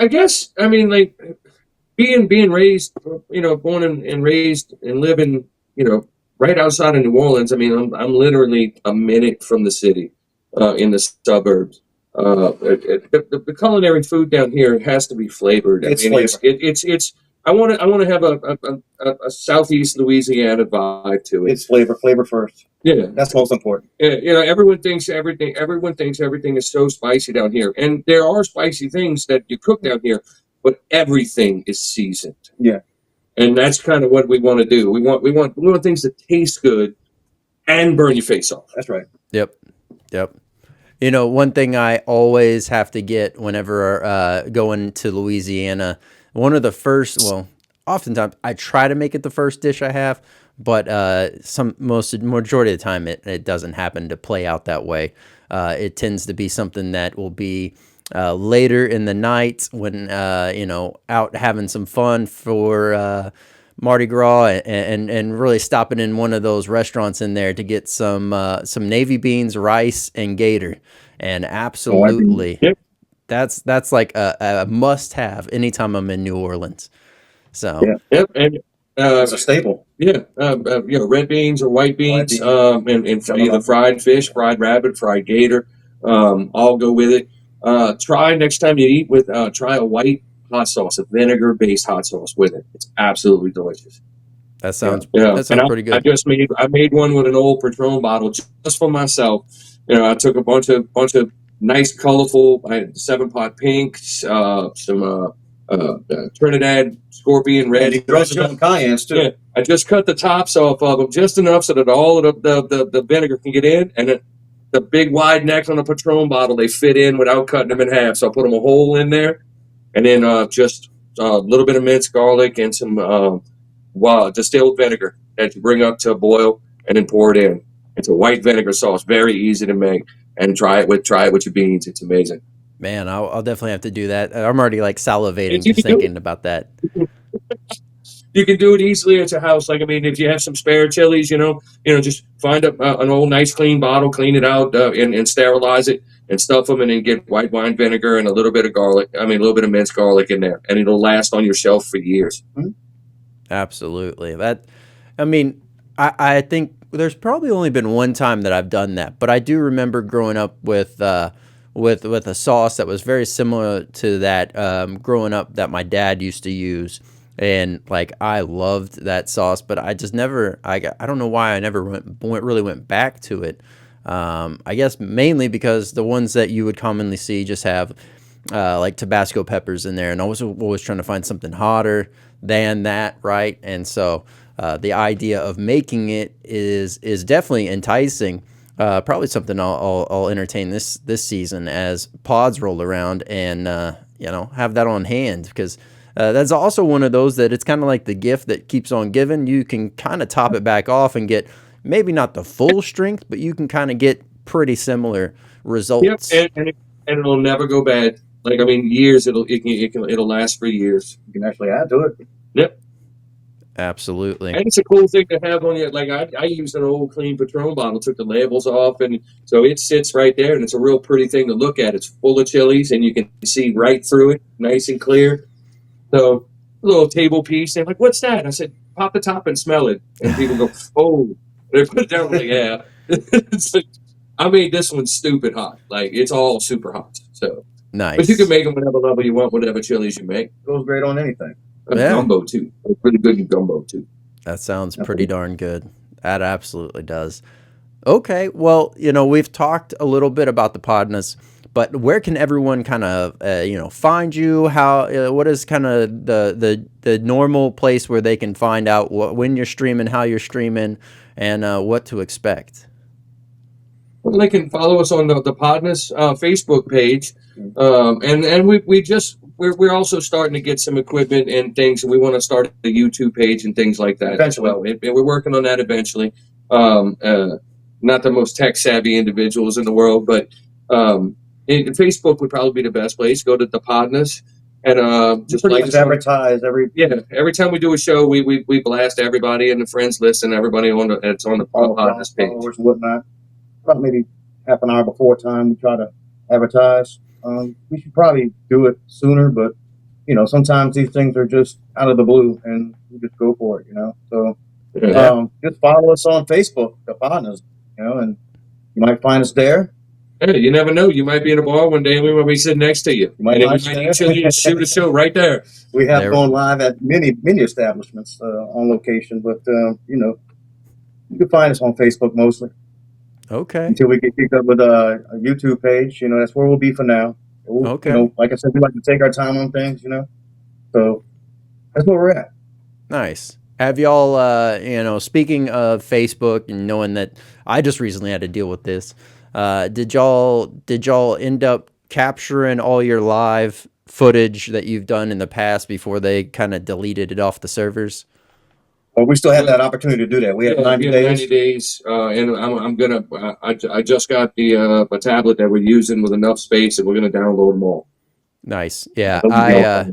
S3: guess, like being raised, born and raised and living, right outside of New Orleans. I'm literally a minute from the city, in the suburbs. The culinary food down here has to be flavored. It's I want to have a Southeast Louisiana vibe to it.
S2: It's flavor first.
S3: Yeah,
S2: that's most important.
S3: Everyone thinks everything is so spicy down here, and there are spicy things that you cook down here, but everything is seasoned.
S2: Yeah,
S3: and that's kind of what we want to do. We want things that taste good and burn your face off.
S2: That's right.
S1: Yep. One thing I always have to get whenever going to Louisiana, one of the first, oftentimes I try to make it the first dish I have, but majority of the time it doesn't happen to play out that way. It tends to be something that will be later in the night when out having some fun for Mardi Gras, and really stopping in one of those restaurants in there to get some navy beans, rice, and gator. And absolutely, that's like a must have anytime I'm in New Orleans. So
S3: and
S2: it's a staple.
S3: Red beans or white beans, and either fried fish, fried rabbit, fried gator, all go with it. Try next time you eat try a white hot sauce, a vinegar-based hot sauce with it. It's absolutely delicious.
S1: That sounds pretty good.
S3: I made one with an old Patron bottle just for myself. I took a bunch of nice, colorful. I had 7-pot pinks, some Trinidad Scorpion red.
S2: And you throw some cayennes too.
S3: Yeah, I just cut the tops off of them just enough so that all of the vinegar can get in, and then the big wide neck on the Patron bottle, they fit in without cutting them in half. So I put them a hole in there, and then just a little bit of minced garlic and some distilled vinegar that you bring up to a boil, and then pour it in. It's a white vinegar sauce, very easy to make, and try it with your beans. It's amazing.
S1: Man, I'll definitely have to do that. I'm already like salivating just thinking about that.
S3: You can do it easily at your house. If you have some spare chilies, just find an old nice clean bottle, clean it out, and sterilize it, and stuff them, and then get white wine vinegar and a little bit of garlic. A little bit of minced garlic in there, and it'll last on your shelf for years.
S2: Mm-hmm.
S1: Absolutely. I think there's probably only been one time that I've done that, but I do remember growing up with a sauce that was very similar to that growing up that my dad used to use. And like I loved that sauce, but I just never. I don't know why I never really went back to it. I guess mainly because the ones that you would commonly see just have like Tabasco peppers in there, and I was always trying to find something hotter than that, right? And so the idea of making it is definitely enticing. Probably something I'll entertain this season as pods roll around, and have that on hand, because. That's also one of those that it's kind of like the gift that keeps on giving. You can kind of top it back off and get maybe not the full strength, but you can kind of get pretty similar results.
S3: Yep, and it'll never go bad. Like, I mean, years. It'll last for years.
S2: You can actually add to it.
S3: Yep.
S1: Absolutely.
S3: And it's a cool thing to have on you. Like I used an old clean Patron bottle, took the labels off, and so it sits right there, and it's a real pretty thing to look at. It's full of chilies, and you can see right through it, nice and clear. So a little table piece. They're like, "What's that?" I said, "Pop the top and smell it." And people go, "Oh!" They put it down. I'm like, "Yeah." It's like, I made this one stupid hot. Like it's all super hot. So,
S1: Nice.
S3: but you can make them whatever level you want, whatever chilies you make.
S2: Goes great on anything.
S1: Yeah.
S3: Gumbo too. It's really good in gumbo too.
S1: That sounds pretty darn good. That absolutely does. Okay, well, we've talked a little bit about the Podnas, but where can everyone kind of, find you? How, what is kind of the normal place where they can find out when you're streaming, how you're streaming, and what to expect?
S3: Well, they can follow us on the Podnas Facebook page, and we're also starting to get some equipment and things. We want to start a YouTube page and things like that
S2: Eventually.
S3: as well. And we're working on that eventually. Not the most tech savvy individuals in the world, but Facebook would probably be the best place. Go to the Podnas and just
S2: Pretty
S3: like
S2: much advertise
S3: every time we do a show, we blast everybody in the friends list and everybody on the Podnas page.
S2: followers and whatnot. About maybe half an hour before time, we try to advertise. We should probably do it sooner, but sometimes these things are just out of the blue, and we just go for it. So just follow us on Facebook, the Podnas, and you might find us there.
S3: Hey, you never know. You might be in a bar one day and we might be sitting next to you.
S2: might
S3: And then
S2: not
S3: we might eat chili and shoot a show right there.
S2: We have
S1: There-
S2: gone live at many establishments on location, but you can find us on Facebook mostly
S1: Okay.
S2: until we get picked up with a YouTube page. That's where we'll be for now.
S1: Okay.
S2: Like I said, we like to take our time on things. So that's where we're at.
S1: Nice. Have y'all, speaking of Facebook and knowing that I just recently had to deal with this, did y'all end up capturing all your live footage that you've done in the past before they kind of deleted it off the servers?
S2: Well, we still have that opportunity to do that. We have 90 days.
S3: 90 days. And I'm going to, I just got a tablet that we're using with enough space and we're going to download them all.
S1: Nice. Yeah.
S2: Okay.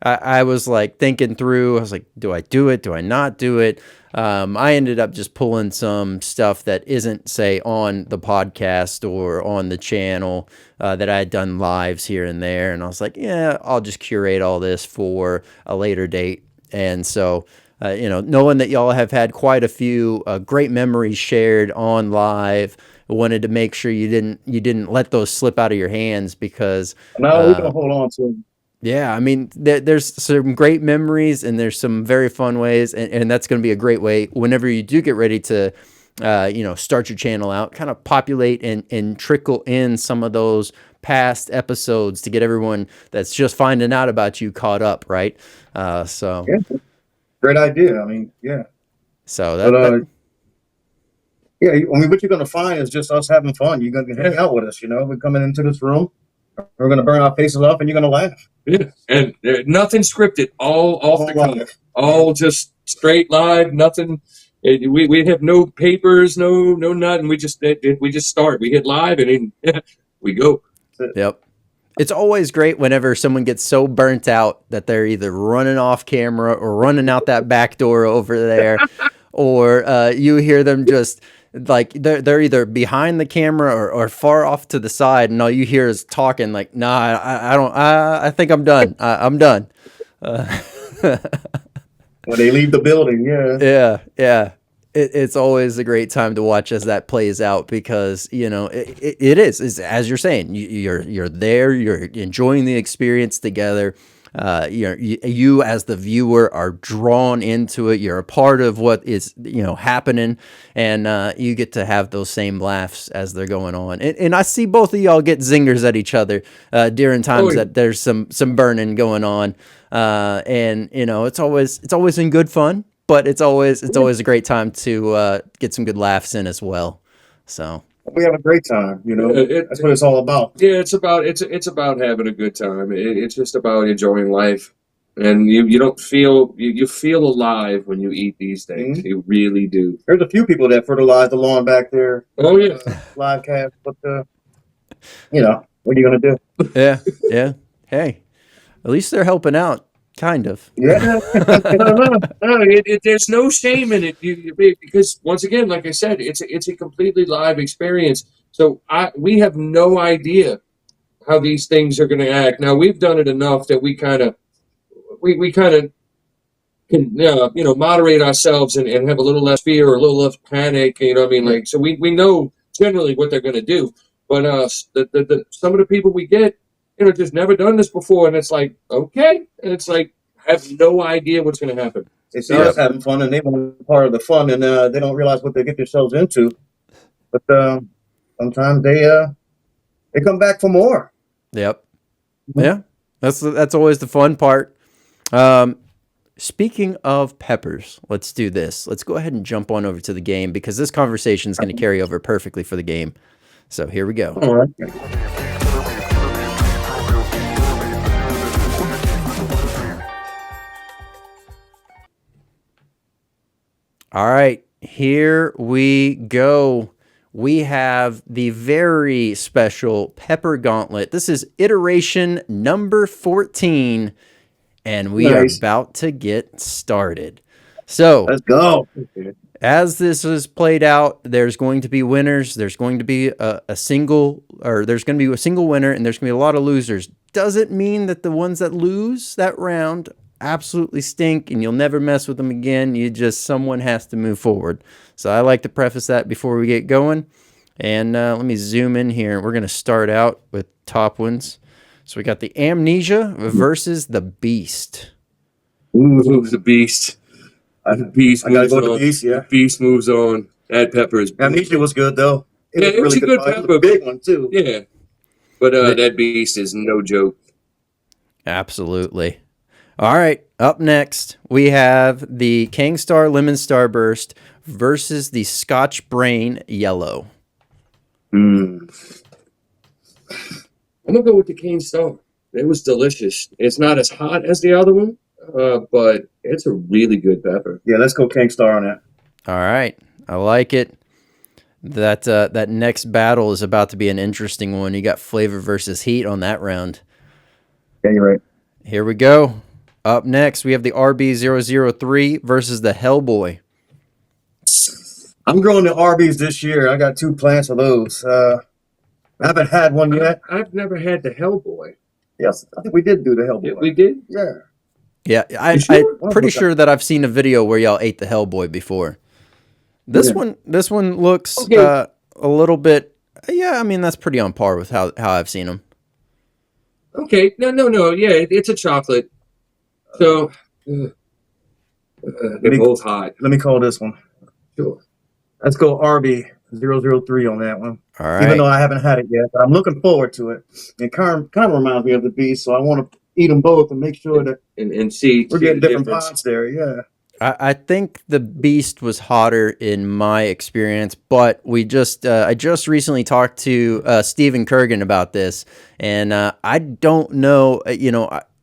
S1: I was like thinking through, I was like, do I do it? Do I not do it? I ended up just pulling some stuff that isn't, say, on the podcast or on the channel that I had done lives here and there. And I was like, yeah, I'll just curate all this for a later date. And so, knowing that y'all have had quite a few great memories shared on live, I wanted to make sure you didn't let those slip out of your hands because
S2: No, we're going to hold on to them.
S1: yeah, I mean, there's some great memories and there's some very fun ways, and that's going to be a great way whenever you do get ready to, start your channel out, kind of populate and trickle in some of those past episodes to get everyone that's just finding out about you caught up, right? So
S2: Yeah, great idea. I mean, yeah.
S1: So
S2: yeah, I mean, what you're going to find is just us having fun. You're going to hang out with us. We're coming into this room. We're going to burn our faces off, and you're going to laugh.
S3: Yeah. And nothing scripted, all off the cuff, all just straight live, nothing. We have no papers, no nothing. We just start. We hit live and then we go.
S1: Yep. It's always great whenever someone gets so burnt out that they're either running off camera or running out that back door over there, or you hear them just like they're either behind the camera or far off to the side, and all you hear is talking like, "Nah, I don't. I think I'm done. I'm done."
S2: When they leave the building, yeah.
S1: Yeah. It's always a great time to watch as that plays out because it is as you're saying, you're there, you're enjoying the experience together. You as the viewer are drawn into it. You're a part of what is happening, and you get to have those same laughs as they're going on. And I see both of y'all get zingers at each other during times that there's some burning going on, and it's always in good fun. But it's always a great time to get some good laughs in as well. So
S2: we have a great time, that's what it's all about.
S3: Yeah, it's about having a good time. It's just about enjoying life, and you don't feel you feel alive when you eat these things.
S2: Mm-hmm.
S3: You really do.
S2: There's a few people that fertilize the lawn back there.
S3: Oh yeah,
S2: live cast, but what are you gonna do?
S1: yeah. Hey, at least they're helping out, kind of.
S2: Yeah.
S3: There's no shame in it because once again, like I said, it's a completely live experience. So we have no idea how these things are going to act. Now we've done it enough that we kind of can moderate ourselves and have a little less fear or a little less panic. You know what I mean? Like, so we know generally what they're going to do. But some of the people we get, just never done this before, and it's like, okay, and it's like, have no idea what's going to happen.
S2: They see us having fun, and they want to be part of the fun, and they don't realize what they get themselves into. But sometimes they come back for more.
S1: Yep. Yeah, that's always the fun part. Speaking of peppers, let's do this. Let's go ahead and jump on over to the game because this conversation is going to carry over perfectly for the game. So here we go.
S2: All right.
S1: All right, here we go. We have the very special Pepper Gauntlet. This is iteration number 14. And we are about to get started. So
S2: let's go.
S1: As this is played out, there's going to be winners. There's going to be a single winner, and there's going to be a lot of losers. Doesn't mean that the ones that lose that round absolutely stink and you'll never mess with them again. Someone has to move forward. So I like to preface that before we get going. And let me zoom in here. We're going to start out with top ones. So we got the Amnesia versus the Beast.
S3: Ooh, the Beast. The Beast.
S2: I gotta go with the Beast. Yeah,
S3: the Beast moves on. That Pepper is.
S2: Amnesia was good though.
S3: It was a good Pepper. It was a
S2: big one too.
S3: Yeah, but that Beast is no joke.
S1: Absolutely. All right. Up next, we have the Kingstar Lemon Starburst versus the Scotch Brain Yellow.
S3: I'm going to go with the Cane Star. It was delicious. It's not as hot as the other one, but it's a really good pepper.
S2: Yeah, let's go King Star on that.
S1: All right. I like it. That next battle is about to be an interesting one. You got flavor versus heat on that round.
S2: Yeah, you're right.
S1: Here we go. Up next, we have the RB003 versus the Hellboy.
S2: I'm growing the RBs this year. I got 2 plants of those. I haven't had one yet.
S3: I've never had the Hellboy.
S2: Yes, I think we did do the Hellboy.
S3: Yeah, we did?
S2: Yeah.
S1: Yeah, I'm pretty sure that I've seen a video where y'all ate the Hellboy before. This one looks a little bit. Yeah, I mean that's pretty on par with how I've seen them.
S3: Okay, no. Yeah, it's a chocolate. So they're both hot.
S2: Let me call this one.
S3: Sure.
S2: Let's go RB003 on that one.
S1: All right.
S2: Even though I haven't had it yet, but I'm looking forward to it. It kind of reminds me of the Beast, so I want to eat them both and make sure that
S3: and see
S2: we're getting different pods there. Yeah.
S1: I think the Beast was hotter in my experience, but I just recently talked to Stephen Kurgan about this, and I don't know.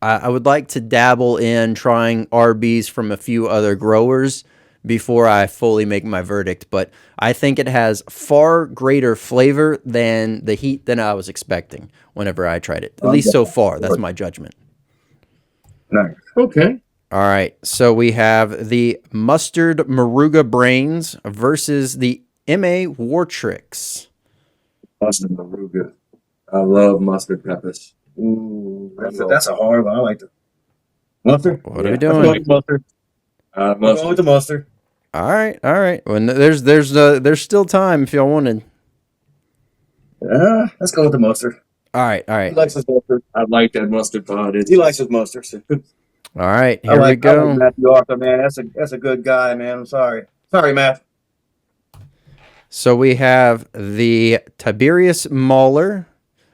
S1: I would like to dabble in trying RBs from a few other growers before I fully make my verdict, but I think it has far greater flavor than the heat than I was expecting whenever I tried it. At least so far, that's my judgment.
S2: Nice.
S3: Okay.
S1: All right, so we have the Mustard Maruga Brains versus the MA War Tricks.
S3: Mustard Maruga. I love mustard peppers.
S2: Ooh, that's a hard one. I like the mustard.
S1: What are we doing?
S2: Mustard.
S3: Mustard.
S2: Going with the mustard.
S1: All right. Well, there's still time if y'all wanted.
S2: Let's go with the mustard.
S1: All right.
S2: He likes his mustard.
S3: I like that mustard pod.
S2: He likes his mustard.
S1: All right, here we go.
S2: I like Matthew Arthur, man. That's a good guy, man. I'm sorry. Sorry, Matt.
S1: So we have the Tiberius Mauler.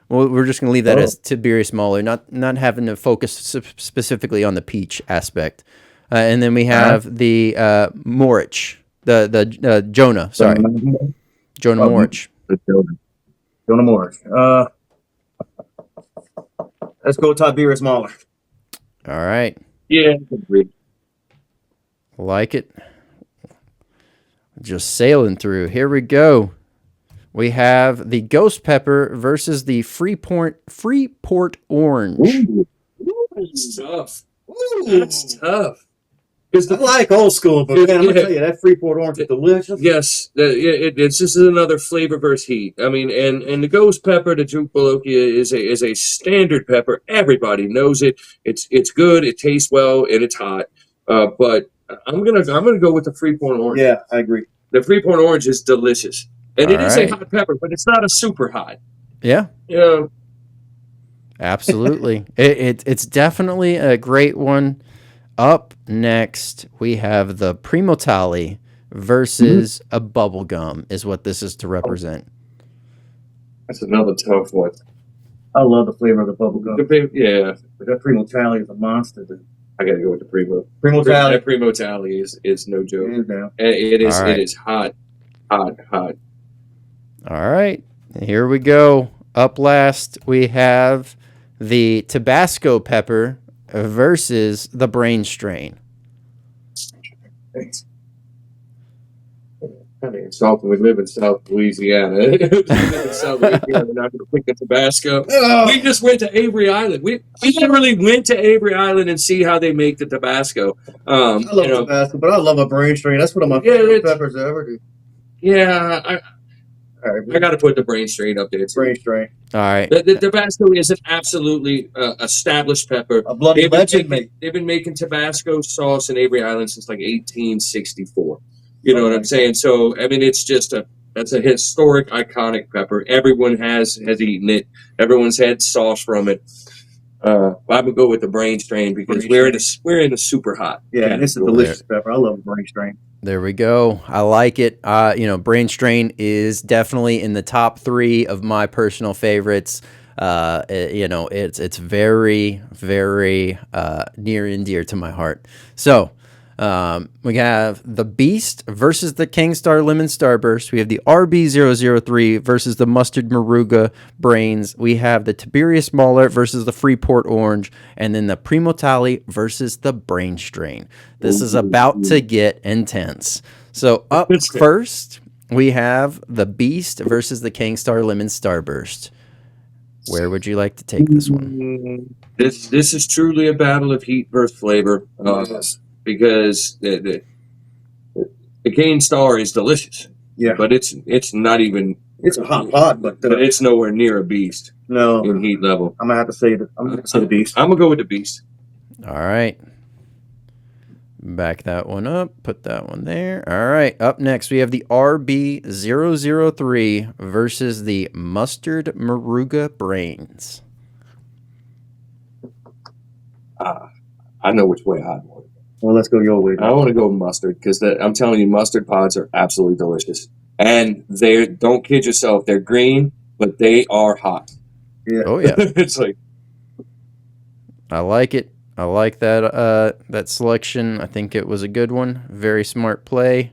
S1: Well, we're just going to leave that as Tiberius Mauler, not having to focus specifically on the peach aspect. And then we have the Morich, the Jonah. Sorry, Jonah Morich.
S2: Jonah Morich. Let's go Tiberius Mauler.
S1: All right.
S3: Yeah, agreed.
S1: Like it. Just sailing through. Here we go. we have the Ghost Pepper versus the Freeport Orange.
S3: Ooh. That's tough. That's tough.
S2: I like old school, but man, I'm gonna tell you that Freeport orange is delicious.
S3: Yes, it's just another flavor versus heat. I mean, and the ghost pepper, the Jukbalokia, is a standard pepper. Everybody knows it. It's good. It tastes well, and it's hot. But I'm gonna go with the Freeport orange.
S2: Yeah, I agree.
S3: The Freeport orange is delicious, and it is
S1: All right.
S3: a hot pepper, but it's not a super hot.
S1: Yeah.
S3: You know,
S1: Absolutely. It's definitely a great one. Up next, we have the Primotali versus a bubblegum is what this is to represent.
S3: that's another tough one.
S2: I love the flavor of the bubble gum.
S3: Yeah,
S2: But that Primo Tally is a monster, dude.
S3: I gotta go with the Primo.
S2: Primo Tally.
S3: That Primo Tally is no joke.
S2: Hands down.
S3: It is.
S1: All right.
S3: It is hot.
S1: All right. Here we go. Up last, we have the Tabasco pepper versus the brain strain.
S3: Thanks. I mean, we live in South Louisiana. We live in South Louisiana. We're not going to pick the Tabasco. We just went to Avery Island. We literally went to Avery Island and see how they make the Tabasco.
S2: I love Tabasco, but I love a brain strain. That's one of my favorite peppers ever, dude.
S3: Yeah, I got to put the brain strain up there too.
S2: Brain strain.
S1: All right.
S3: The Tabasco is an absolutely established pepper.
S2: A bloody legend, mate.
S3: They've been making Tabasco sauce in Avery Island since like 1864. You know what I'm saying? So I mean, it's just that's a historic, iconic pepper. Everyone has eaten it. Everyone's had sauce from it. I'm gonna go with the brain strain because we're in a super hot.
S2: Yeah, and it's a delicious pepper. I love brain strain.
S1: There we go. I like it. Brain strain is definitely in the top 3 of my personal favorites. It's very, very near and dear to my heart. So we have the Beast versus the Kingstar Lemon Starburst. We have the RB003 versus the Mustard Maruga Brains. We have the Tiberius Mauler versus the Freeport Orange. And then the Primotali versus the Brain Strain. This is about to get intense. So up first, we have the Beast versus the Kingstar Lemon Starburst. Where would you like to take this one?
S3: This is truly a battle of heat versus flavor. Because the Cane Star is delicious.
S2: Yeah.
S3: But it's not even.
S2: It's a hot pot, but
S3: it's nowhere near a Beast.
S2: No.
S3: In heat level.
S2: I'm gonna have to say the Beast.
S3: I'm gonna go with the Beast.
S1: All right. Back that one up. Put that one there. All right. Up next, we have the RB003 versus the Mustard Maruga Brains.
S3: I know which way I'd want to go.
S2: Well, let's go your way.
S3: I want to go mustard because I'm telling you, mustard pods are absolutely delicious. And don't kid yourself, they're green, but they are hot.
S2: Yeah.
S1: Oh, yeah.
S3: It's like.
S1: I like it. I like that selection. I think it was a good one. Very smart play.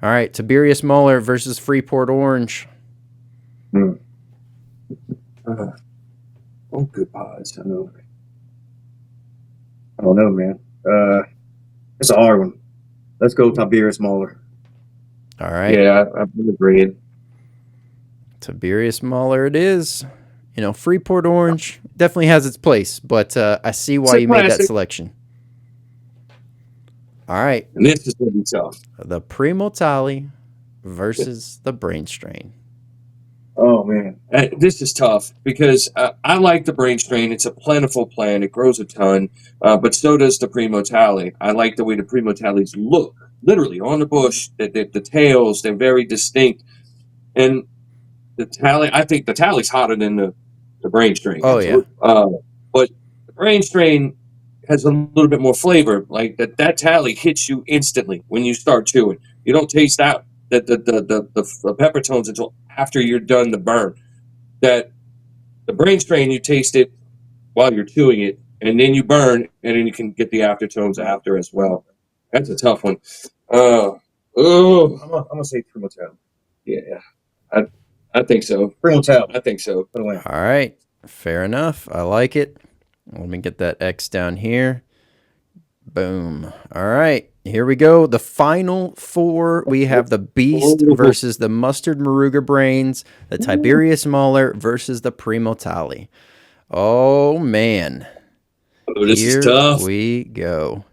S1: All right, Tiberius Mauler versus Freeport Orange.
S3: Oh, good pods. I don't
S2: know, man. It's a hard one. Let's go Tiberius Mauler.
S1: All right.
S3: Yeah, I'm agreeing.
S1: Tiberius Mauler it is. Freeport Orange definitely has its place, but I see why you made that selection. All right.
S3: And this is going to be tough.
S1: The Primotali versus the Brain Strain.
S2: Oh, man.
S3: This is tough because I like the Brain Strain. It's a plentiful plant. It grows a ton, but so does the Primotali. I like the way the Primotalis look, literally, on the bush. The tails, they're very distinct. And the tally, I think the tally's hotter than the Brain Strain.
S1: Oh, yeah.
S3: But the Brain Strain has a little bit more flavor. Like that tally hits you instantly when you start chewing. You don't taste out the pepper tones until after you're done the burn. That the Brain Strain, you taste it while you're chewing it, and then you burn, and then you can get the aftertones after as well. That's a tough one.
S2: I'm gonna say Primotali.
S3: Yeah, I think so.
S2: Primotali.
S3: I think so.
S1: All right, fair enough. I like it. Let me get that X down here. Boom. All right. Here we go. The final four. We have the Beast versus the Mustard Maruga Brains, the Tiberius Mauler versus the Primo Tali. Oh, man.
S3: Oh, this is
S1: Here
S3: tough.
S1: we go.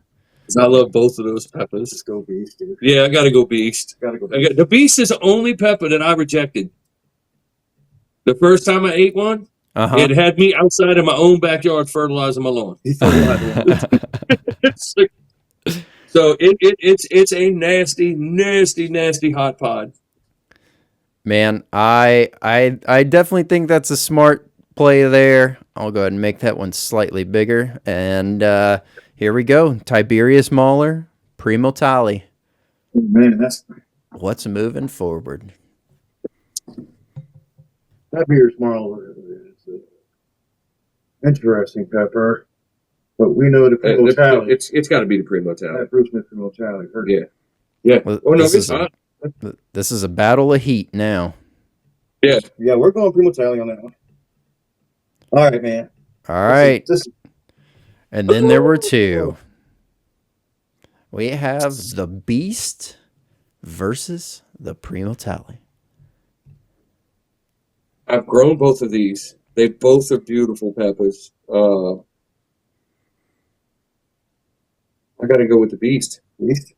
S3: 'Cause I love both of those peppers.
S2: Let's go beast, dude.
S3: Yeah, I gotta go beast.
S2: Gotta go.
S3: The beast is the only pepper that I rejected. The first time I ate one, it had me outside of my own backyard fertilizing my lawn.
S2: He fertilized one.
S3: So it's a nasty hot pod.
S1: Man, I definitely think that's a smart play there. I'll go ahead and make that one slightly bigger. And here we go. Tiberius Mauler, Primo Tali.
S2: Oh, man, that's
S1: What's moving forward?
S2: that beer's Marl is interesting pepper, but we know the Primo Tali.
S3: It's got to be the Primo Tali.
S2: That Bruce Smith Primo Tali.
S3: Yeah.
S1: Well,
S3: Oh no,
S1: this
S3: it's
S1: is a-
S3: not.
S1: This is a battle of heat now.
S3: Yeah.
S2: Yeah, we're going Primo Tali on that one. All right, man.
S1: All right.
S2: This is
S1: And then there were two. We have the Beast versus the Primo Tali.
S3: I've grown both of these. They both are beautiful peppers. I got to go with the beast.
S2: beast.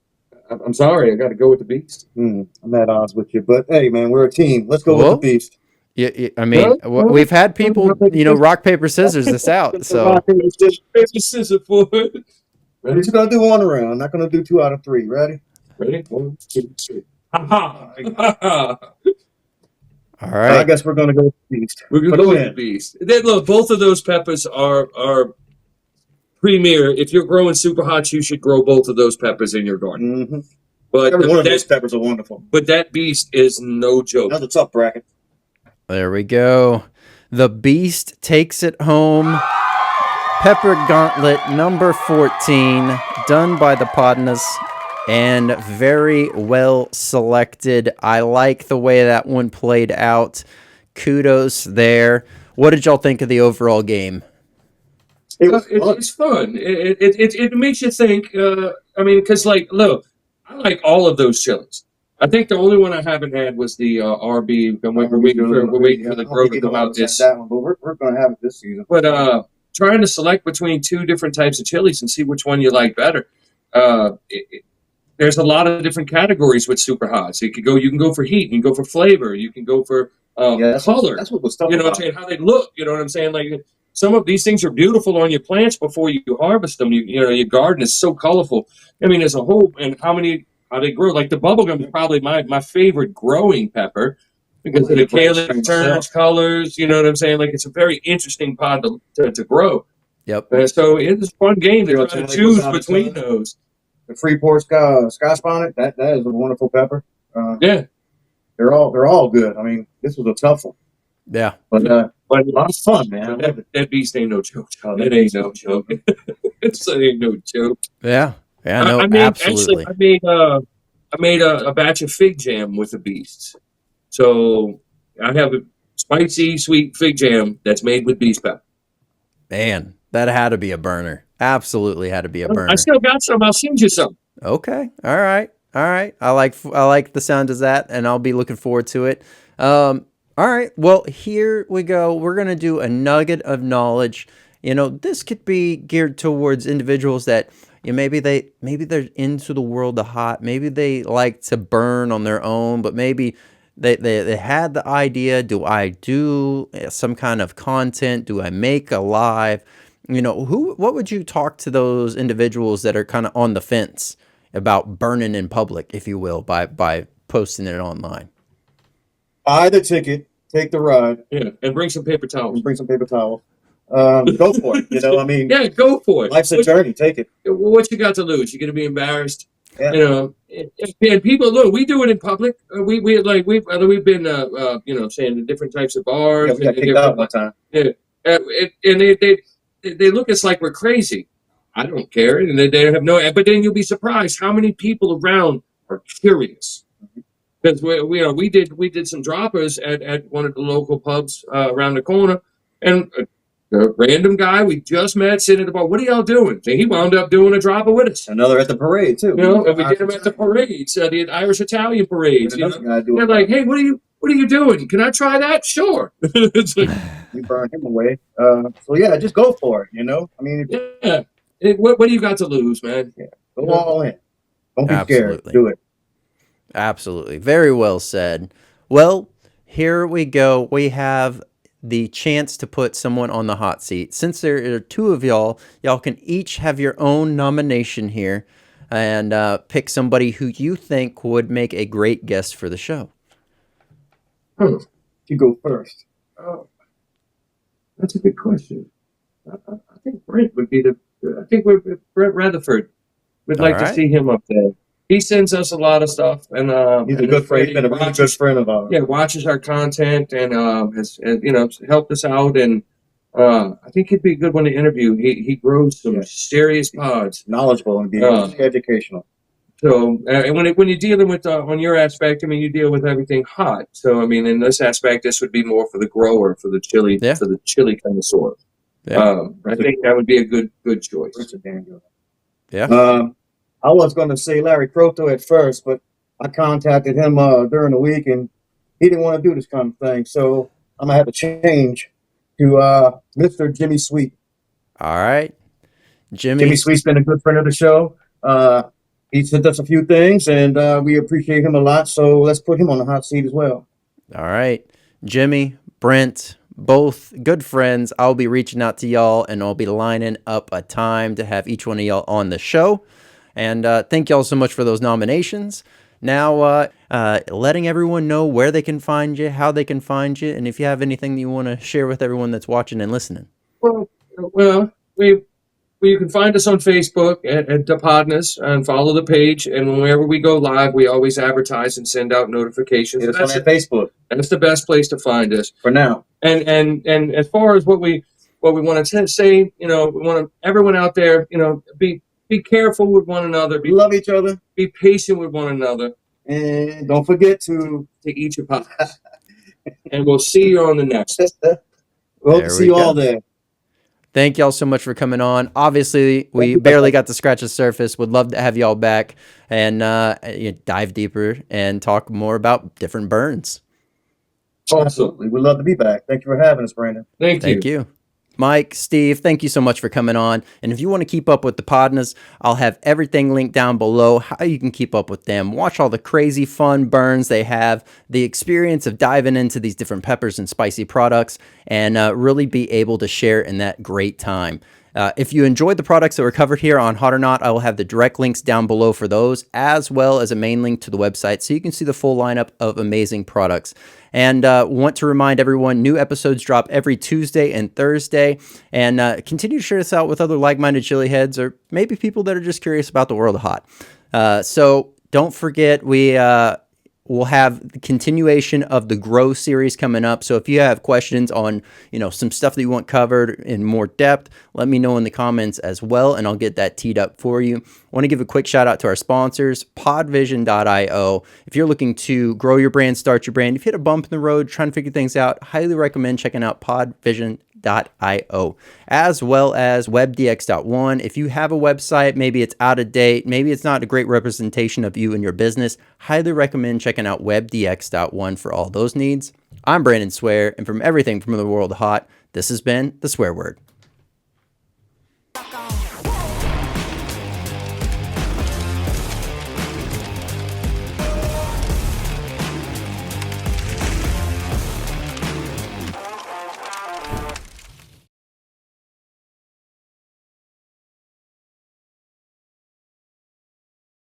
S3: I'm sorry, I got to go with the beast.
S2: I'm at odds with you, but hey, man, we're a team. Let's go
S1: Whoa.
S2: with the beast.
S1: Yeah, I mean, we've had people, rock, paper, scissors this out. So
S3: Rock, paper, scissors for it.
S2: We're just gonna do one round. I'm not gonna do 2 out of 3. Ready?
S3: Ready? 1, 2, 3. Ha
S1: all
S2: I
S1: right.
S2: guess we're gonna go with the beast.
S3: We're gonna
S2: Put
S3: go
S2: them
S3: with the
S2: in.
S3: beast. Look, both of those peppers are premier. If you're growing Superhots, you should grow both of those peppers in your garden.
S2: Mm-hmm.
S3: But
S2: Every one of those peppers are wonderful.
S3: But that beast is no joke.
S2: That's a tough bracket.
S1: There we go. The Beast takes it home. Pepper Gauntlet number 14, done by the Podnas, and very well selected. I like the way that one played out. Kudos there. What did y'all think of the overall game?
S2: It's
S3: fun. It makes you think. I mean, because look, I like all of those chilies. I think the only one I haven't had was the RB. We're waiting for the grow to come out this.
S2: That one, but we're going to have it this season.
S3: But trying to select between 2 different types of chilies and see which one you like better. There's a lot of different categories with Superhots. You can go for heat, you can go for flavor, you can go for color.
S2: That's what was tough.
S3: You know what I'm saying? How they look. You know what I'm saying? Like some of these things are beautiful on your plants before you harvest them. Your garden is so colorful. I mean, as a whole, and how they grow. Like the bubblegum is probably my favorite growing pepper because of the calyx turns, colors. You know what I'm saying? Like it's a very interesting pod to grow.
S1: Yep.
S3: So it's a fun game to try to choose between those.
S2: The Freeport Sky Bonnet, that is a wonderful pepper.
S3: Yeah.
S2: They're all good. I mean, this was a tough one.
S1: Yeah.
S2: But a lot of fun, man.
S3: That beast ain't no joke, John. That ain't no joke. It ain't no joke.
S1: Yeah. Yeah. No. Absolutely.
S3: Actually, I made a batch of fig jam with the beasts. So I have a spicy, sweet fig jam that's made with beast pepper.
S1: Man, that had to be a burner. Absolutely had to be a burner.
S3: I still got some. I'll send you some.
S1: Okay. All right. I like the sound of that, and I'll be looking forward to it. All right. Well, here we go. We're gonna do a nugget of knowledge. This could be geared towards individuals that maybe they're into the world of hot. Maybe they like to burn on their own, but maybe they had the idea. Do I do some kind of content? Do I make a live? What would you talk to those individuals that are kind of on the fence about burning in public, if you will, by posting it online?
S2: Buy the ticket, take the ride.
S3: Yeah, and bring some paper towels.
S2: Go for it. I mean,
S3: yeah, go for it.
S2: Life's a journey. Take it.
S3: What you got to lose? You're going to be embarrassed.
S2: Yeah.
S3: And people look. We do it in public. We've been saying the different types of bars.
S2: Yeah, we got kicked out one time.
S3: Yeah, and they look at us like we're crazy. I don't care, and they have no. But then you'll be surprised how many people around are curious. Because we did some droppers at one of the local pubs around the corner, and The random guy we just met sitting at the bar. What are y'all doing? So he wound up doing a dropper with us.
S2: Another at the parade too.
S3: You know, and we did him at the parades, the Irish Italian parades. You know? They're like, hey, what are you doing? Can I try that? Sure. It's like,
S2: We burned him away. So yeah, just go for it. You know, I mean,
S3: yeah. What do you got to lose, man?
S2: Yeah, go all in. Don't be
S1: Absolutely.
S2: scared. Do it.
S1: Absolutely. Very well said. Well, here we go. We have the chance to put someone on the hot seat. Since there are two of y'all can each have your own nomination here and pick somebody who you think would make a great guest for the show.
S2: You go first.
S3: Oh, that's a good question. I think Brent would be I think Brent Rutherford. We'd like to see him up there. He sends us a lot of stuff, and
S2: he's a good friend, been a really good friend of ours.
S3: Yeah, watches our content and has helped us out, and I think he'd be a good one to interview. He grows some serious pods,
S2: knowledgeable and be educational.
S3: So, and when you're dealing with on your aspect, I mean, you deal with everything hot. So, I mean, in this aspect, this would be more for the grower, for the chili, for the chili connoisseur. Yeah. I think that would be a good choice.
S2: That's a damn good.
S1: Yeah.
S2: I was going to say Larry Croto at first, but I contacted him during the week, and he didn't want to do this kind of thing. So I'm gonna have to change to Mr. Jimmy Sweet.
S1: All right,
S2: Jimmy Sweet's been a good friend of the show. He sent us a few things, and we appreciate him a lot. So let's put him on the hot seat as well.
S1: All right, Jimmy, Brent, both good friends. I'll be reaching out to y'all, and I'll be lining up a time to have each one of y'all on the show. And thank y'all so much for those nominations. Now, letting everyone know where they can find you, how they can find you, and if you have anything that you want to share with everyone that's watching and listening.
S3: Well, you can find us on Facebook at the Podnas and follow the page. And whenever we go live, we always advertise and send out notifications.
S2: It's on Facebook.
S3: That's the best place to find us
S2: for now.
S3: And as far as what we want to say, we want everyone out there, be careful with one another.
S2: Love each other.
S3: Be patient with one another.
S2: And don't forget to
S3: eat your pie. And we'll see you on the next.
S2: We'll hope to see you all there.
S1: Thank y'all so much for coming on. Obviously, we barely got to scratch the surface. Would love to have y'all back and dive deeper and talk more about different burns.
S2: Absolutely. We'd love to be back. Thank you for having us, Brandon.
S3: Thank you.
S1: Mike, Steve, thank you so much for coming on. And if you want to keep up with the Podnas, I'll have everything linked down below, how you can keep up with them. Watch all the crazy fun burns they have, the experience of diving into these different peppers and spicy products, and really be able to share in that great time. If you enjoyed the products that were covered here on Hot or Not, I will have the direct links down below for those, as well as a main link to the website so you can see the full lineup of amazing products. And want to remind everyone, new episodes drop every Tuesday and Thursday. And continue to share this out with other like-minded chili heads or maybe people that are just curious about the world of hot. So don't forget, we'll have the continuation of the Grow series coming up. So if you have questions on, some stuff that you want covered in more depth, let me know in the comments as well, and I'll get that teed up for you. I want to give a quick shout out to our sponsors, podvision.io. If you're looking to grow your brand, start your brand, if you hit a bump in the road, trying to figure things out, highly recommend checking out podvision.io, as well as webdx.one. If you have a website, maybe it's out of date, maybe it's not a great representation of you and your business, highly recommend checking out webdx.one for all those needs. I'm Brandon Swear, and from everything from the world of hot, this has been The Swear Word.